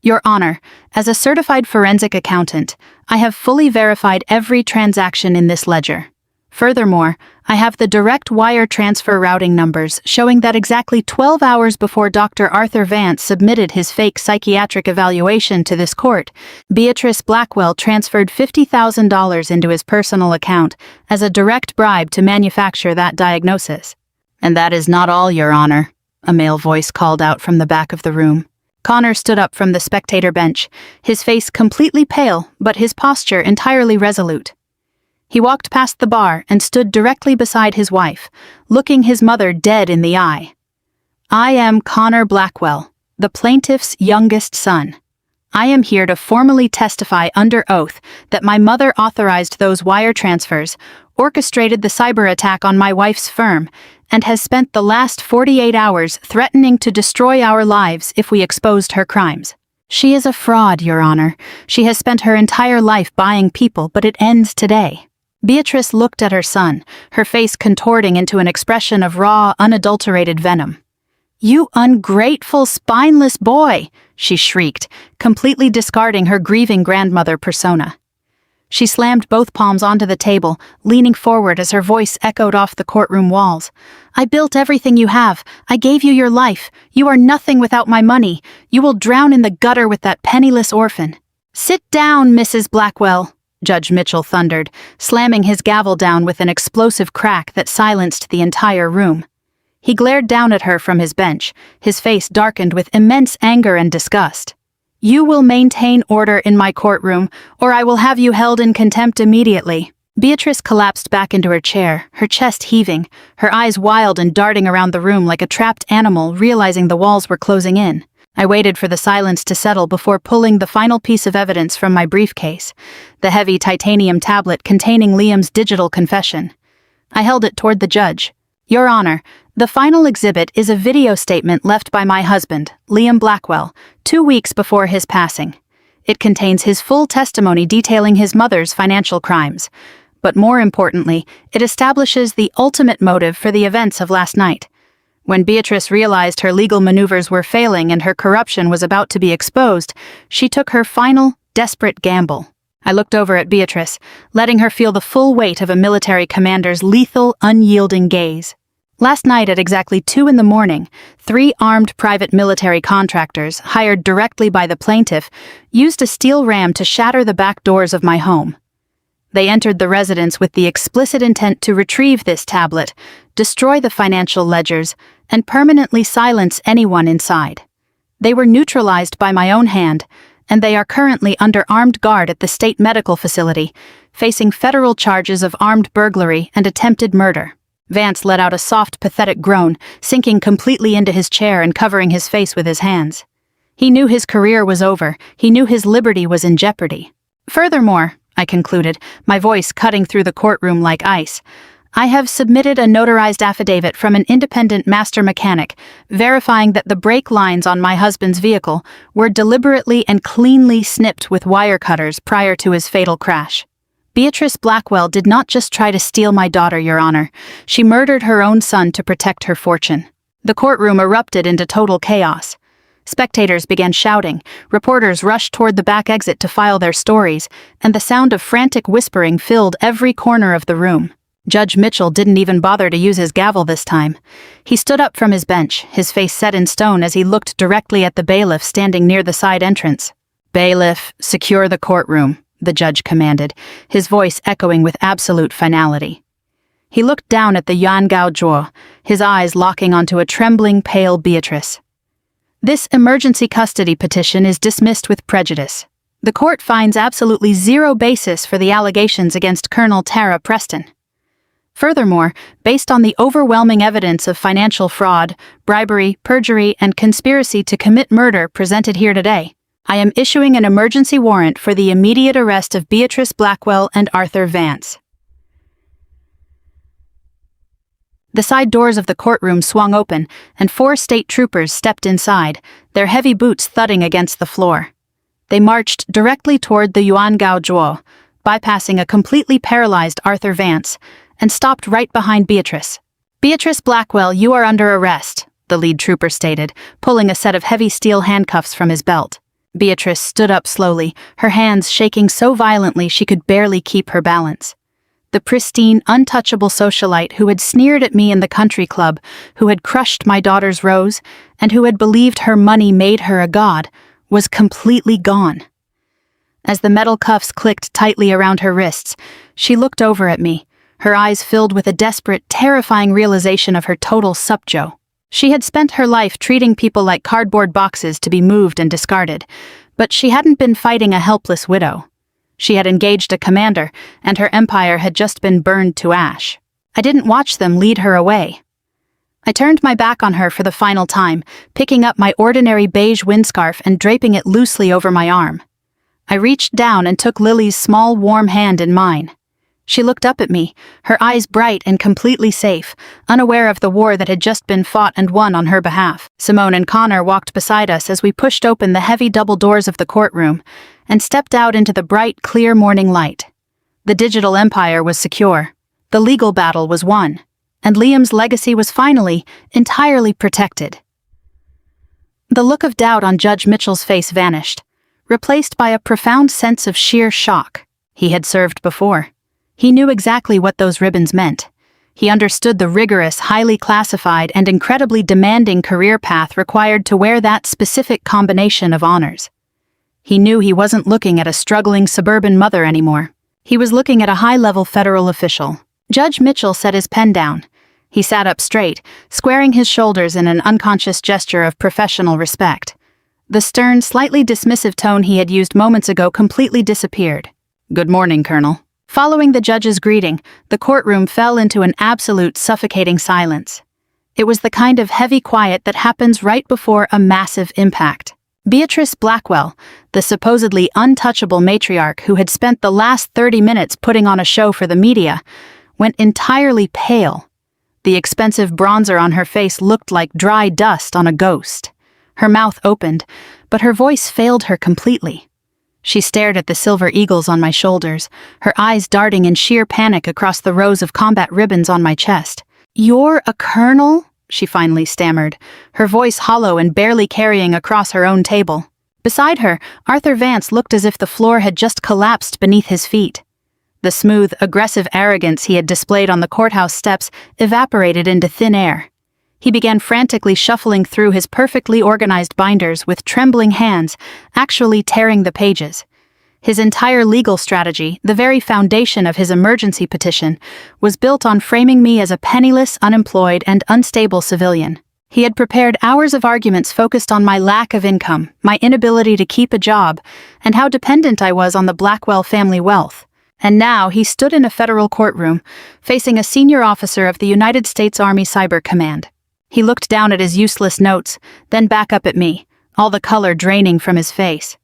"Your Honor, as a certified forensic accountant, I have fully verified every transaction in this ledger. Furthermore, I have the direct wire transfer routing numbers showing that exactly 12 hours before Dr. Arthur Vance submitted his fake psychiatric evaluation to this court, Beatrice Blackwell transferred $50,000 into his personal account as a direct bribe to manufacture that diagnosis." "And that is not all, Your Honor," a male voice called out from the back of the room. Connor stood up from the spectator bench, his face completely pale, but his posture entirely resolute. He walked past the bar and stood directly beside his wife, looking his mother dead in the eye. "I am Connor Blackwell, the plaintiff's youngest son. I am here to formally testify under oath that my mother authorized those wire transfers, orchestrated the cyber attack on my wife's firm, and has spent the last 48 hours threatening to destroy our lives if we exposed her crimes. She is a fraud, Your Honor. She has spent her entire life buying people, but it ends today." Beatrice looked at her son, her face contorting into an expression of raw, unadulterated venom. "You ungrateful, spineless boy!" she shrieked, completely discarding her grieving grandmother persona. She slammed both palms onto the table, leaning forward as her voice echoed off the courtroom walls. "I built everything you have. I gave you your life. You are nothing without my money. You will drown in the gutter with that penniless orphan." "Sit down, Mrs. Blackwell," Judge Mitchell thundered, slamming his gavel down with an explosive crack that silenced the entire room. He glared down at her from his bench, his face darkened with immense anger and disgust. "You will maintain order in my courtroom, or I will have you held in contempt immediately." Beatrice collapsed back into her chair, her chest heaving, her eyes wild and darting around the room like a trapped animal, realizing the walls were closing in. I waited for the silence to settle before pulling the final piece of evidence from my briefcase, the heavy titanium tablet containing Liam's digital confession. I held it toward the judge. Your Honor, the final exhibit is a video statement left by my husband, Liam Blackwell, 2 weeks before his passing. It contains his full testimony detailing his mother's financial crimes. But more importantly, it establishes the ultimate motive for the events of last night. When Beatrice realized her legal maneuvers were failing and her corruption was about to be exposed, she took her final, desperate gamble. I looked over at Beatrice, letting her feel the full weight of a military commander's lethal, unyielding gaze. Last night at exactly 2 a.m, 3 armed private military contractors, hired directly by the plaintiff, used a steel ram to shatter the back doors of my home. They entered the residence with the explicit intent to retrieve this tablet, destroy the financial ledgers, and permanently silence anyone inside. They were neutralized by my own hand, and they are currently under armed guard at the state medical facility, facing federal charges of armed burglary and attempted murder. Vance let out a soft, pathetic groan, sinking completely into his chair and covering his face with his hands. He knew his career was over. He knew his liberty was in jeopardy. Furthermore, I concluded, my voice cutting through the courtroom like ice, I have submitted a notarized affidavit from an independent master mechanic, verifying that the brake lines on my husband's vehicle were deliberately and cleanly snipped with wire cutters prior to his fatal crash. Beatrice Blackwell did not just try to steal my daughter, Your Honor. She murdered her own son to protect her fortune. The courtroom erupted into total chaos. Spectators began shouting, reporters rushed toward the back exit to file their stories, and the sound of frantic whispering filled every corner of the room. Judge Mitchell didn't even bother to use his gavel this time. He stood up from his bench, his face set in stone as he looked directly at the bailiff standing near the side entrance. "Bailiff, secure the courtroom," the judge commanded, his voice echoing with absolute finality. He looked down at the Yuan Gao Zhuo, his eyes locking onto a trembling, pale Beatrice. "This emergency custody petition is dismissed with prejudice. The court finds absolutely zero basis for the allegations against Colonel Tara Preston. Furthermore, based on the overwhelming evidence of financial fraud, bribery, perjury, and conspiracy to commit murder presented here today, I am issuing an emergency warrant for the immediate arrest of Beatrice Blackwell and Arthur Vance." The side doors of the courtroom swung open, and 4 state troopers stepped inside, their heavy boots thudding against the floor. They marched directly toward the Yuan Gao Zhuo, bypassing a completely paralyzed Arthur Vance, and stopped right behind Beatrice. "Beatrice Blackwell, you are under arrest," the lead trooper stated, pulling a set of heavy steel handcuffs from his belt. Beatrice stood up slowly, her hands shaking so violently she could barely keep her balance. The pristine, untouchable socialite who had sneered at me in the country club, who had crushed my daughter's rose, and who had believed her money made her a god, was completely gone. As the metal cuffs clicked tightly around her wrists, she looked over at me, her eyes filled with a desperate, terrifying realization of her total subjo. She had spent her life treating people like cardboard boxes to be moved and discarded, but she hadn't been fighting a helpless widow. She had engaged a commander, and her empire had just been burned to ash. I didn't watch them lead her away. I turned my back on her for the final time, picking up my ordinary beige windscarf and draping it loosely over my arm. I reached down and took Lily's small, warm hand in mine. She looked up at me, her eyes bright and completely safe, unaware of the war that had just been fought and won on her behalf. Simone and Connor walked beside us as we pushed open the heavy double doors of the courtroom and stepped out into the bright, clear morning light. The digital empire was secure. The legal battle was won. And Liam's legacy was finally, entirely protected. The look of doubt on Judge Mitchell's face vanished, replaced by a profound sense of sheer shock. He had served before. He knew exactly what those ribbons meant. He understood the rigorous, highly classified, and incredibly demanding career path required to wear that specific combination of honors. He knew he wasn't looking at a struggling suburban mother anymore. He was looking at a high-level federal official. Judge Mitchell set his pen down. He sat up straight, squaring his shoulders in an unconscious gesture of professional respect. The stern, slightly dismissive tone he had used moments ago completely disappeared. "Good morning, Colonel." Following the judge's greeting, the courtroom fell into an absolute suffocating silence. It was the kind of heavy quiet that happens right before a massive impact. Beatrice Blackwell, the supposedly untouchable matriarch who had spent the last 30 minutes putting on a show for the media, went entirely pale. The expensive bronzer on her face looked like dry dust on a ghost. Her mouth opened, but her voice failed her completely. She stared at the silver eagles on my shoulders, her eyes darting in sheer panic across the rows of combat ribbons on my chest. "You're a colonel?" she finally stammered, her voice hollow and barely carrying across her own table. Beside her, Arthur Vance looked as if the floor had just collapsed beneath his feet. The smooth, aggressive arrogance he had displayed on the courthouse steps evaporated into thin air. He began frantically shuffling through his perfectly organized binders with trembling hands, actually tearing the pages. His entire legal strategy, the very foundation of his emergency petition, was built on framing me as a penniless, unemployed, and unstable civilian. He had prepared hours of arguments focused on my lack of income, my inability to keep a job, and how dependent I was on the Blackwell family wealth. And now he stood in a federal courtroom, facing a senior officer of the United States Army Cyber Command. He looked down at his useless notes, then back up at me, all the color draining from his face.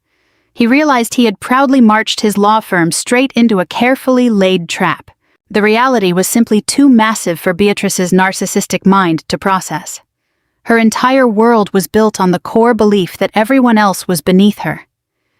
He realized he had proudly marched his law firm straight into a carefully laid trap. The reality was simply too massive for Beatrice's narcissistic mind to process. Her entire world was built on the core belief that everyone else was beneath her.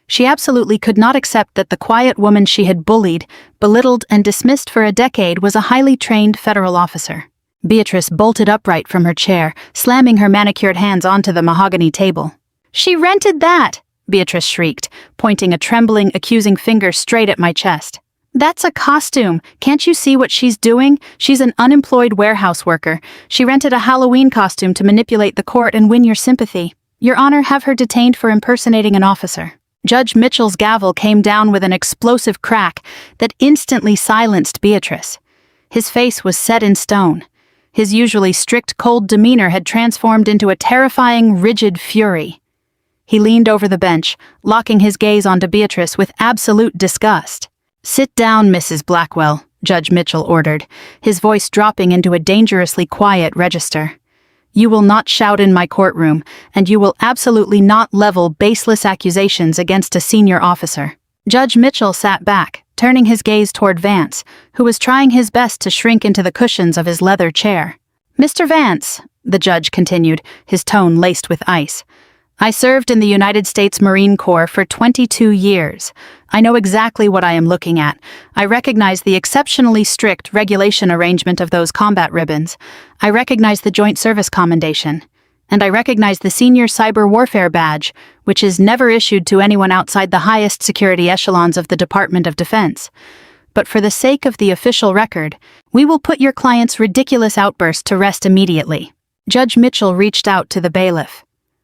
She absolutely could not accept that the quiet woman she had bullied, belittled, and dismissed for a decade was a highly trained federal officer. Beatrice bolted upright from her chair, slamming her manicured hands onto the mahogany table. "She rented that!" Beatrice shrieked, pointing a trembling, accusing finger straight at my chest. "That's a costume. Can't you see what she's doing? She's an unemployed warehouse worker. She rented a Halloween costume to manipulate the court and win your sympathy. Your Honor, have her detained for impersonating an officer." Judge Mitchell's gavel came down with an explosive crack that instantly silenced Beatrice. His face was set in stone. His usually strict, cold demeanor had transformed into a terrifying, rigid fury. He leaned over the bench, locking his gaze onto Beatrice with absolute disgust. "Sit down, Mrs. Blackwell," Judge Mitchell ordered, his voice dropping into a dangerously quiet register. "You will not shout in my courtroom, and you will absolutely not level baseless accusations against a senior officer." Judge Mitchell sat back, turning his gaze toward Vance, who was trying his best to shrink into the cushions of his leather chair. "Mr. Vance," the judge continued, his tone laced with ice, "I served in the United States Marine Corps for 22 years. I know exactly what I am looking at. I recognize the exceptionally strict regulation arrangement of those combat ribbons. I recognize the Joint Service Commendation. And I recognize the Senior Cyber Warfare Badge, which is never issued to anyone outside the highest security echelons of the Department of Defense. But for the sake of the official record, we will put your client's ridiculous outburst to rest immediately." Judge Mitchell reached out to the bailiff.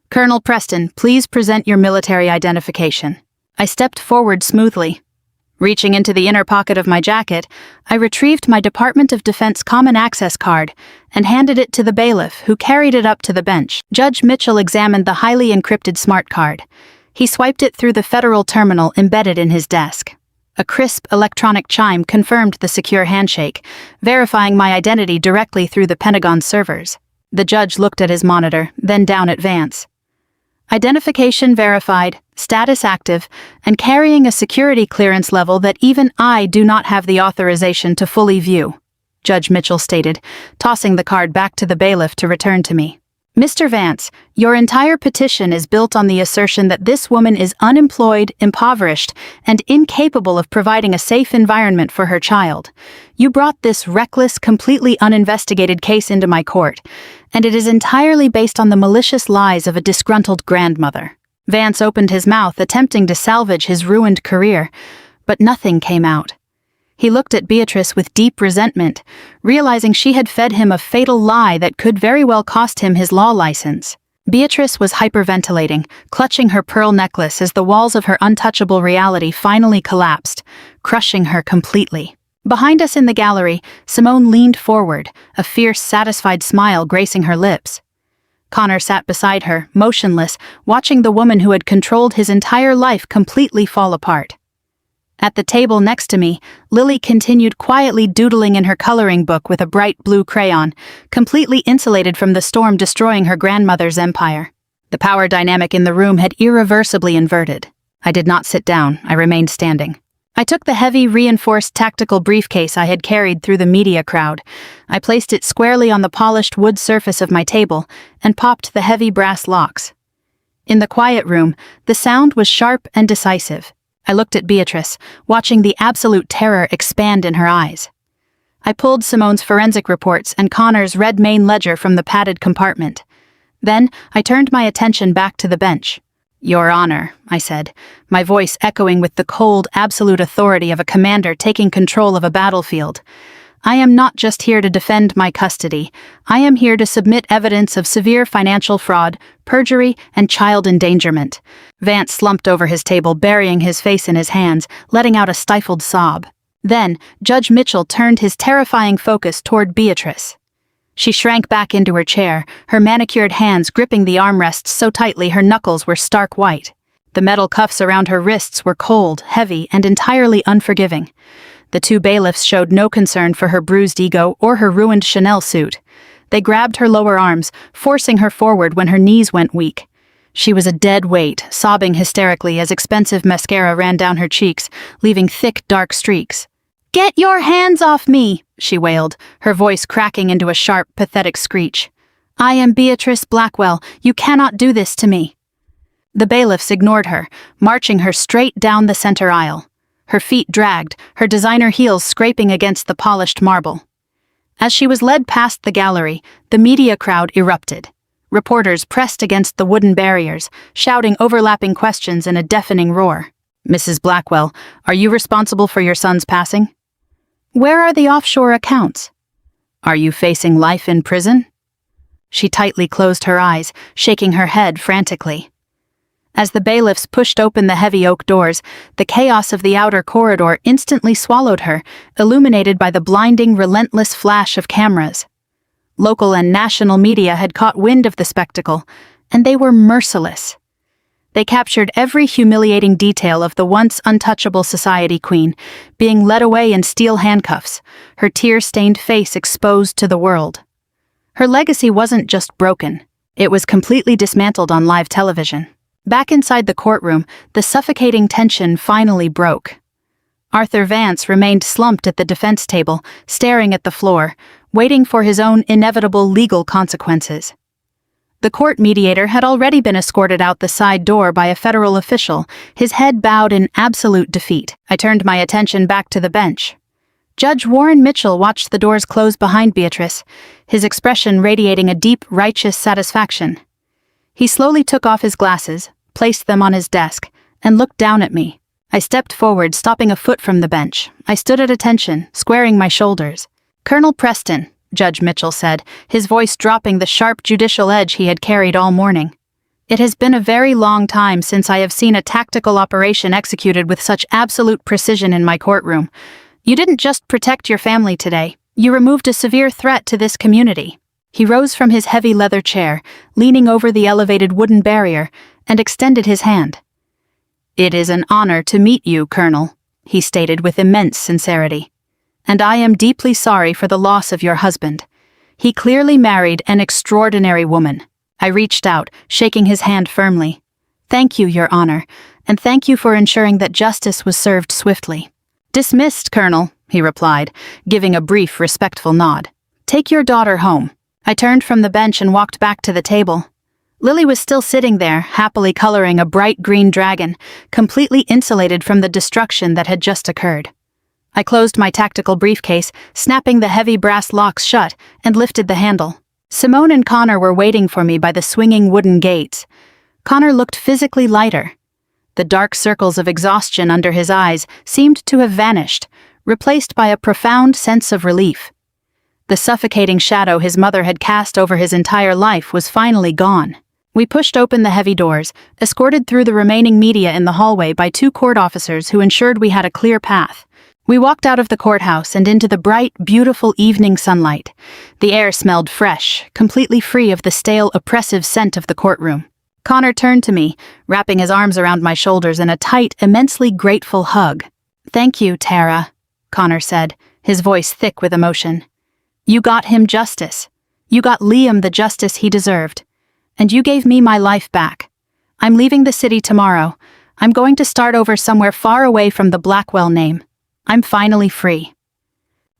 "Colonel Preston, please present your military identification." I stepped forward smoothly. Reaching into the inner pocket of my jacket, I retrieved my Department of Defense Common Access card and handed it to the bailiff, who carried it up to the bench. Judge Mitchell examined the highly encrypted smart card. He swiped it through the federal terminal embedded in his desk. A crisp electronic chime confirmed the secure handshake, verifying my identity directly through the Pentagon's servers. The judge looked at his monitor, then down at Vance. "Identification verified, status active, and carrying a security clearance level that even I do not have the authorization to fully view," Judge Mitchell stated, tossing the card back to the bailiff to return to me. "Mr. Vance, your entire petition is built on the assertion that this woman is unemployed, impoverished, and incapable of providing a safe environment for her child. You brought this reckless, completely uninvestigated case into my court, and it is entirely based on the malicious lies of a disgruntled grandmother." Vance opened his mouth, attempting to salvage his ruined career, but nothing came out. He looked at Beatrice with deep resentment, realizing she had fed him a fatal lie that could very well cost him his law license. Beatrice was hyperventilating, clutching her pearl necklace as the walls of her untouchable reality finally collapsed, crushing her completely. Behind us in the gallery, Simone leaned forward, a fierce, satisfied smile gracing her lips. Connor sat beside her, motionless, watching the woman who had controlled his entire life completely fall apart. At the table next to me, Lily continued quietly doodling in her coloring book with a bright blue crayon, completely insulated from the storm destroying her grandmother's empire. The power dynamic in the room had irreversibly inverted. I did not sit down, I remained standing. I took the heavy, reinforced tactical briefcase I had carried through the media crowd. I placed it squarely on the polished wood surface of my table and popped the heavy brass locks. In the quiet room, the sound was sharp and decisive. I looked at Beatrice, watching the absolute terror expand in her eyes. I pulled Simone's forensic reports and Connor's red main ledger from the padded compartment. Then, I turned my attention back to the bench. "Your Honor," I said, my voice echoing with the cold, absolute authority of a commander taking control of a battlefield. "I am not just here to defend my custody. I am here to submit evidence of severe financial fraud, perjury, and child endangerment." Vance slumped over his table, burying his face in his hands, letting out a stifled sob. Then, Judge Mitchell turned his terrifying focus toward Beatrice. She shrank back into her chair, her manicured hands gripping the armrests so tightly her knuckles were stark white. The metal cuffs around her wrists were cold, heavy, and entirely unforgiving. The two bailiffs showed no concern for her bruised ego or her ruined Chanel suit. They grabbed her lower arms, forcing her forward when her knees went weak. She was a dead weight, sobbing hysterically as expensive mascara ran down her cheeks, leaving thick, dark streaks. "Get your hands off me!" she wailed, her voice cracking into a sharp, pathetic screech. "I am Beatrice Blackwell. You cannot do this to me." The bailiffs ignored her, marching her straight down the center aisle. Her feet dragged, her designer heels scraping against the polished marble. As she was led past the gallery, the media crowd erupted. Reporters pressed against the wooden barriers, shouting overlapping questions in a deafening roar. "Mrs. Blackwell, are you responsible for your son's passing? Where are the offshore accounts? Are you facing life in prison?" She tightly closed her eyes, shaking her head frantically. As the bailiffs pushed open the heavy oak doors, the chaos of the outer corridor instantly swallowed her, illuminated by the blinding, relentless flash of cameras. Local and national media had caught wind of the spectacle, and they were merciless. They captured every humiliating detail of the once untouchable society queen, being led away in steel handcuffs, her tear-stained face exposed to the world. Her legacy wasn't just broken, it was completely dismantled on live television. Back inside the courtroom, the suffocating tension finally broke. Arthur Vance remained slumped at the defense table, staring at the floor, waiting for his own inevitable legal consequences. The court mediator had already been escorted out the side door by a federal official, his head bowed in absolute defeat. I turned my attention back to the bench. Judge Warren Mitchell watched the doors close behind Beatrice, his expression radiating a deep, righteous satisfaction. He slowly took off his glasses, placed them on his desk, and looked down at me. I stepped forward, stopping a foot from the bench. I stood at attention, squaring my shoulders. "Colonel Preston," Judge Mitchell said, his voice dropping the sharp judicial edge he had carried all morning. "It has been a very long time since I have seen a tactical operation executed with such absolute precision in my courtroom. You didn't just protect your family today, you removed a severe threat to this community." He rose from his heavy leather chair, leaning over the elevated wooden barrier, and extended his hand. "It is an honor to meet you, Colonel," he stated with immense sincerity. "And I am deeply sorry for the loss of your husband. He clearly married an extraordinary woman." I reached out, shaking his hand firmly. "Thank you, Your Honor, and thank you for ensuring that justice was served swiftly." "Dismissed, Colonel," he replied, giving a brief, respectful nod. "Take your daughter home." I turned from the bench and walked back to the table. Lily was still sitting there, happily coloring a bright green dragon, completely insulated from the destruction that had just occurred. I closed my tactical briefcase, snapping the heavy brass locks shut, and lifted the handle. Simone and Connor were waiting for me by the swinging wooden gates. Connor looked physically lighter. The dark circles of exhaustion under his eyes seemed to have vanished, replaced by a profound sense of relief. The suffocating shadow his mother had cast over his entire life was finally gone. We pushed open the heavy doors, escorted through the remaining media in the hallway by 2 court officers who ensured we had a clear path. We walked out of the courthouse and into the bright, beautiful evening sunlight. The air smelled fresh, completely free of the stale, oppressive scent of the courtroom. Connor turned to me, wrapping his arms around my shoulders in a tight, immensely grateful hug. "Thank you, Tara," Connor said, his voice thick with emotion. "You got him justice. You got Liam the justice he deserved. And you gave me my life back. I'm leaving the city tomorrow. I'm going to start over somewhere far away from the Blackwell name. I'm finally free."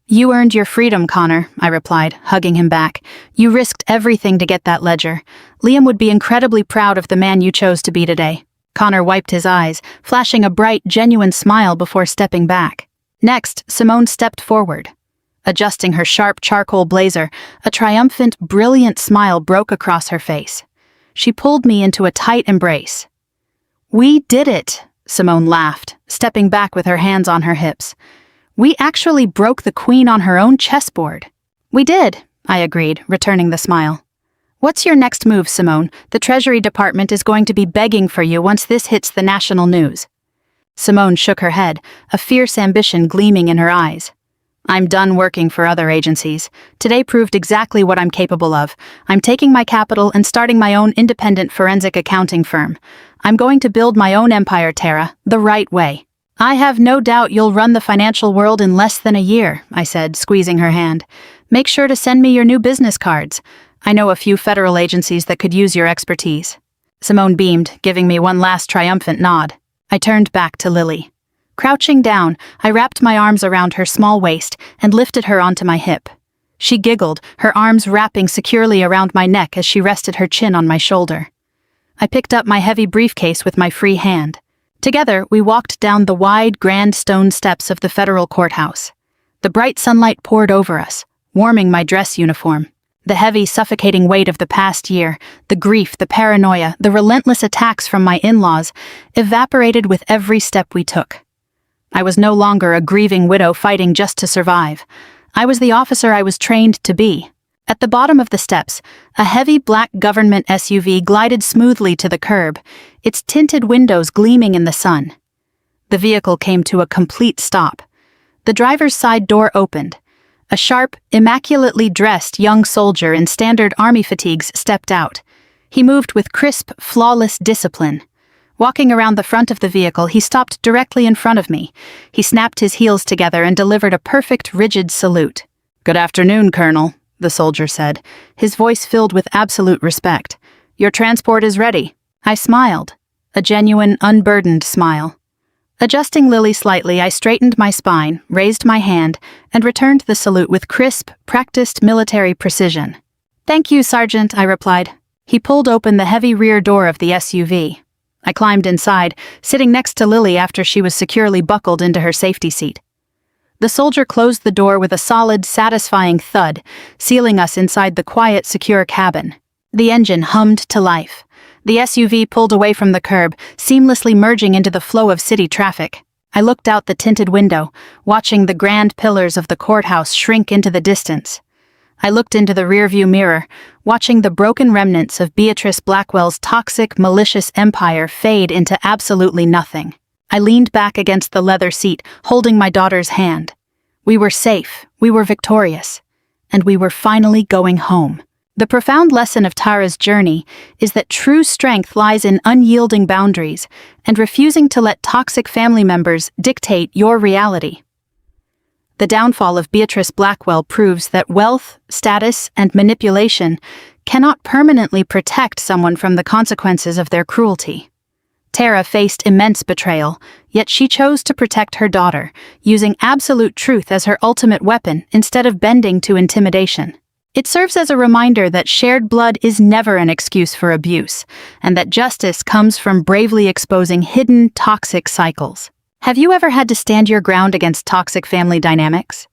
"You earned your freedom, Connor," I replied, hugging him back. "You risked everything to get that ledger. Liam would be incredibly proud of the man you chose to be today." Connor wiped his eyes, flashing a bright, genuine smile before stepping back. Next, Simone stepped forward. Adjusting her sharp charcoal blazer, a triumphant, brilliant smile broke across her face. She pulled me into a tight embrace. "We did it," Simone laughed, stepping back with her hands on her hips. "We actually broke the queen on her own chessboard." "We did," I agreed, returning the smile. "What's your next move, Simone? The Treasury Department is going to be begging for you once this hits the national news." Simone shook her head, a fierce ambition gleaming in her eyes. "I'm done working for other agencies. Today proved exactly what I'm capable of. I'm taking my capital and starting my own independent forensic accounting firm. I'm going to build my own empire, Tara, the right way." "I have no doubt you'll run the financial world in less than a year," I said, squeezing her hand. "Make sure to send me your new business cards. I know a few federal agencies that could use your expertise." Simone beamed, giving me one last triumphant nod. I turned back to Lily. Crouching down, I wrapped my arms around her small waist and lifted her onto my hip. She giggled, her arms wrapping securely around my neck as she rested her chin on my shoulder. I picked up my heavy briefcase with my free hand. Together, we walked down the wide, grand stone steps of the federal courthouse. The bright sunlight poured over us, warming my dress uniform. The heavy, suffocating weight of the past year, the grief, the paranoia, the relentless attacks from my in-laws, evaporated with every step we took. I was no longer a grieving widow fighting just to survive. I was the officer I was trained to be. At the bottom of the steps, a heavy black government SUV glided smoothly to the curb, its tinted windows gleaming in the sun. The vehicle came to a complete stop. The driver's side door opened. A sharp, immaculately dressed young soldier in standard army fatigues stepped out. He moved with crisp, flawless discipline. Walking around the front of the vehicle, he stopped directly in front of me. He snapped his heels together and delivered a perfect, rigid salute. "Good afternoon, Colonel," the soldier said, his voice filled with absolute respect. "Your transport is ready." I smiled, a genuine, unburdened smile. Adjusting Lily slightly, I straightened my spine, raised my hand, and returned the salute with crisp, practiced military precision. "Thank you, Sergeant," I replied. He pulled open the heavy rear door of the SUV. I climbed inside, sitting next to Lily after she was securely buckled into her safety seat. The soldier closed the door with a solid, satisfying thud, sealing us inside the quiet, secure cabin. The engine hummed to life. The SUV pulled away from the curb, seamlessly merging into the flow of city traffic. I looked out the tinted window, watching the grand pillars of the courthouse shrink into the distance. I looked into the rearview mirror, watching the broken remnants of Beatrice Blackwell's toxic, malicious empire fade into absolutely nothing. I leaned back against the leather seat, holding my daughter's hand. We were safe, we were victorious, and we were finally going home. The profound lesson of Tara's journey is that true strength lies in unyielding boundaries and refusing to let toxic family members dictate your reality. The downfall of Beatrice Blackwell proves that wealth, status, and manipulation cannot permanently protect someone from the consequences of their cruelty. Tara faced immense betrayal, yet she chose to protect her daughter, using absolute truth as her ultimate weapon instead of bending to intimidation. It serves as a reminder that shared blood is never an excuse for abuse, and that justice comes from bravely exposing hidden, toxic cycles. Have you ever had to stand your ground against toxic family dynamics?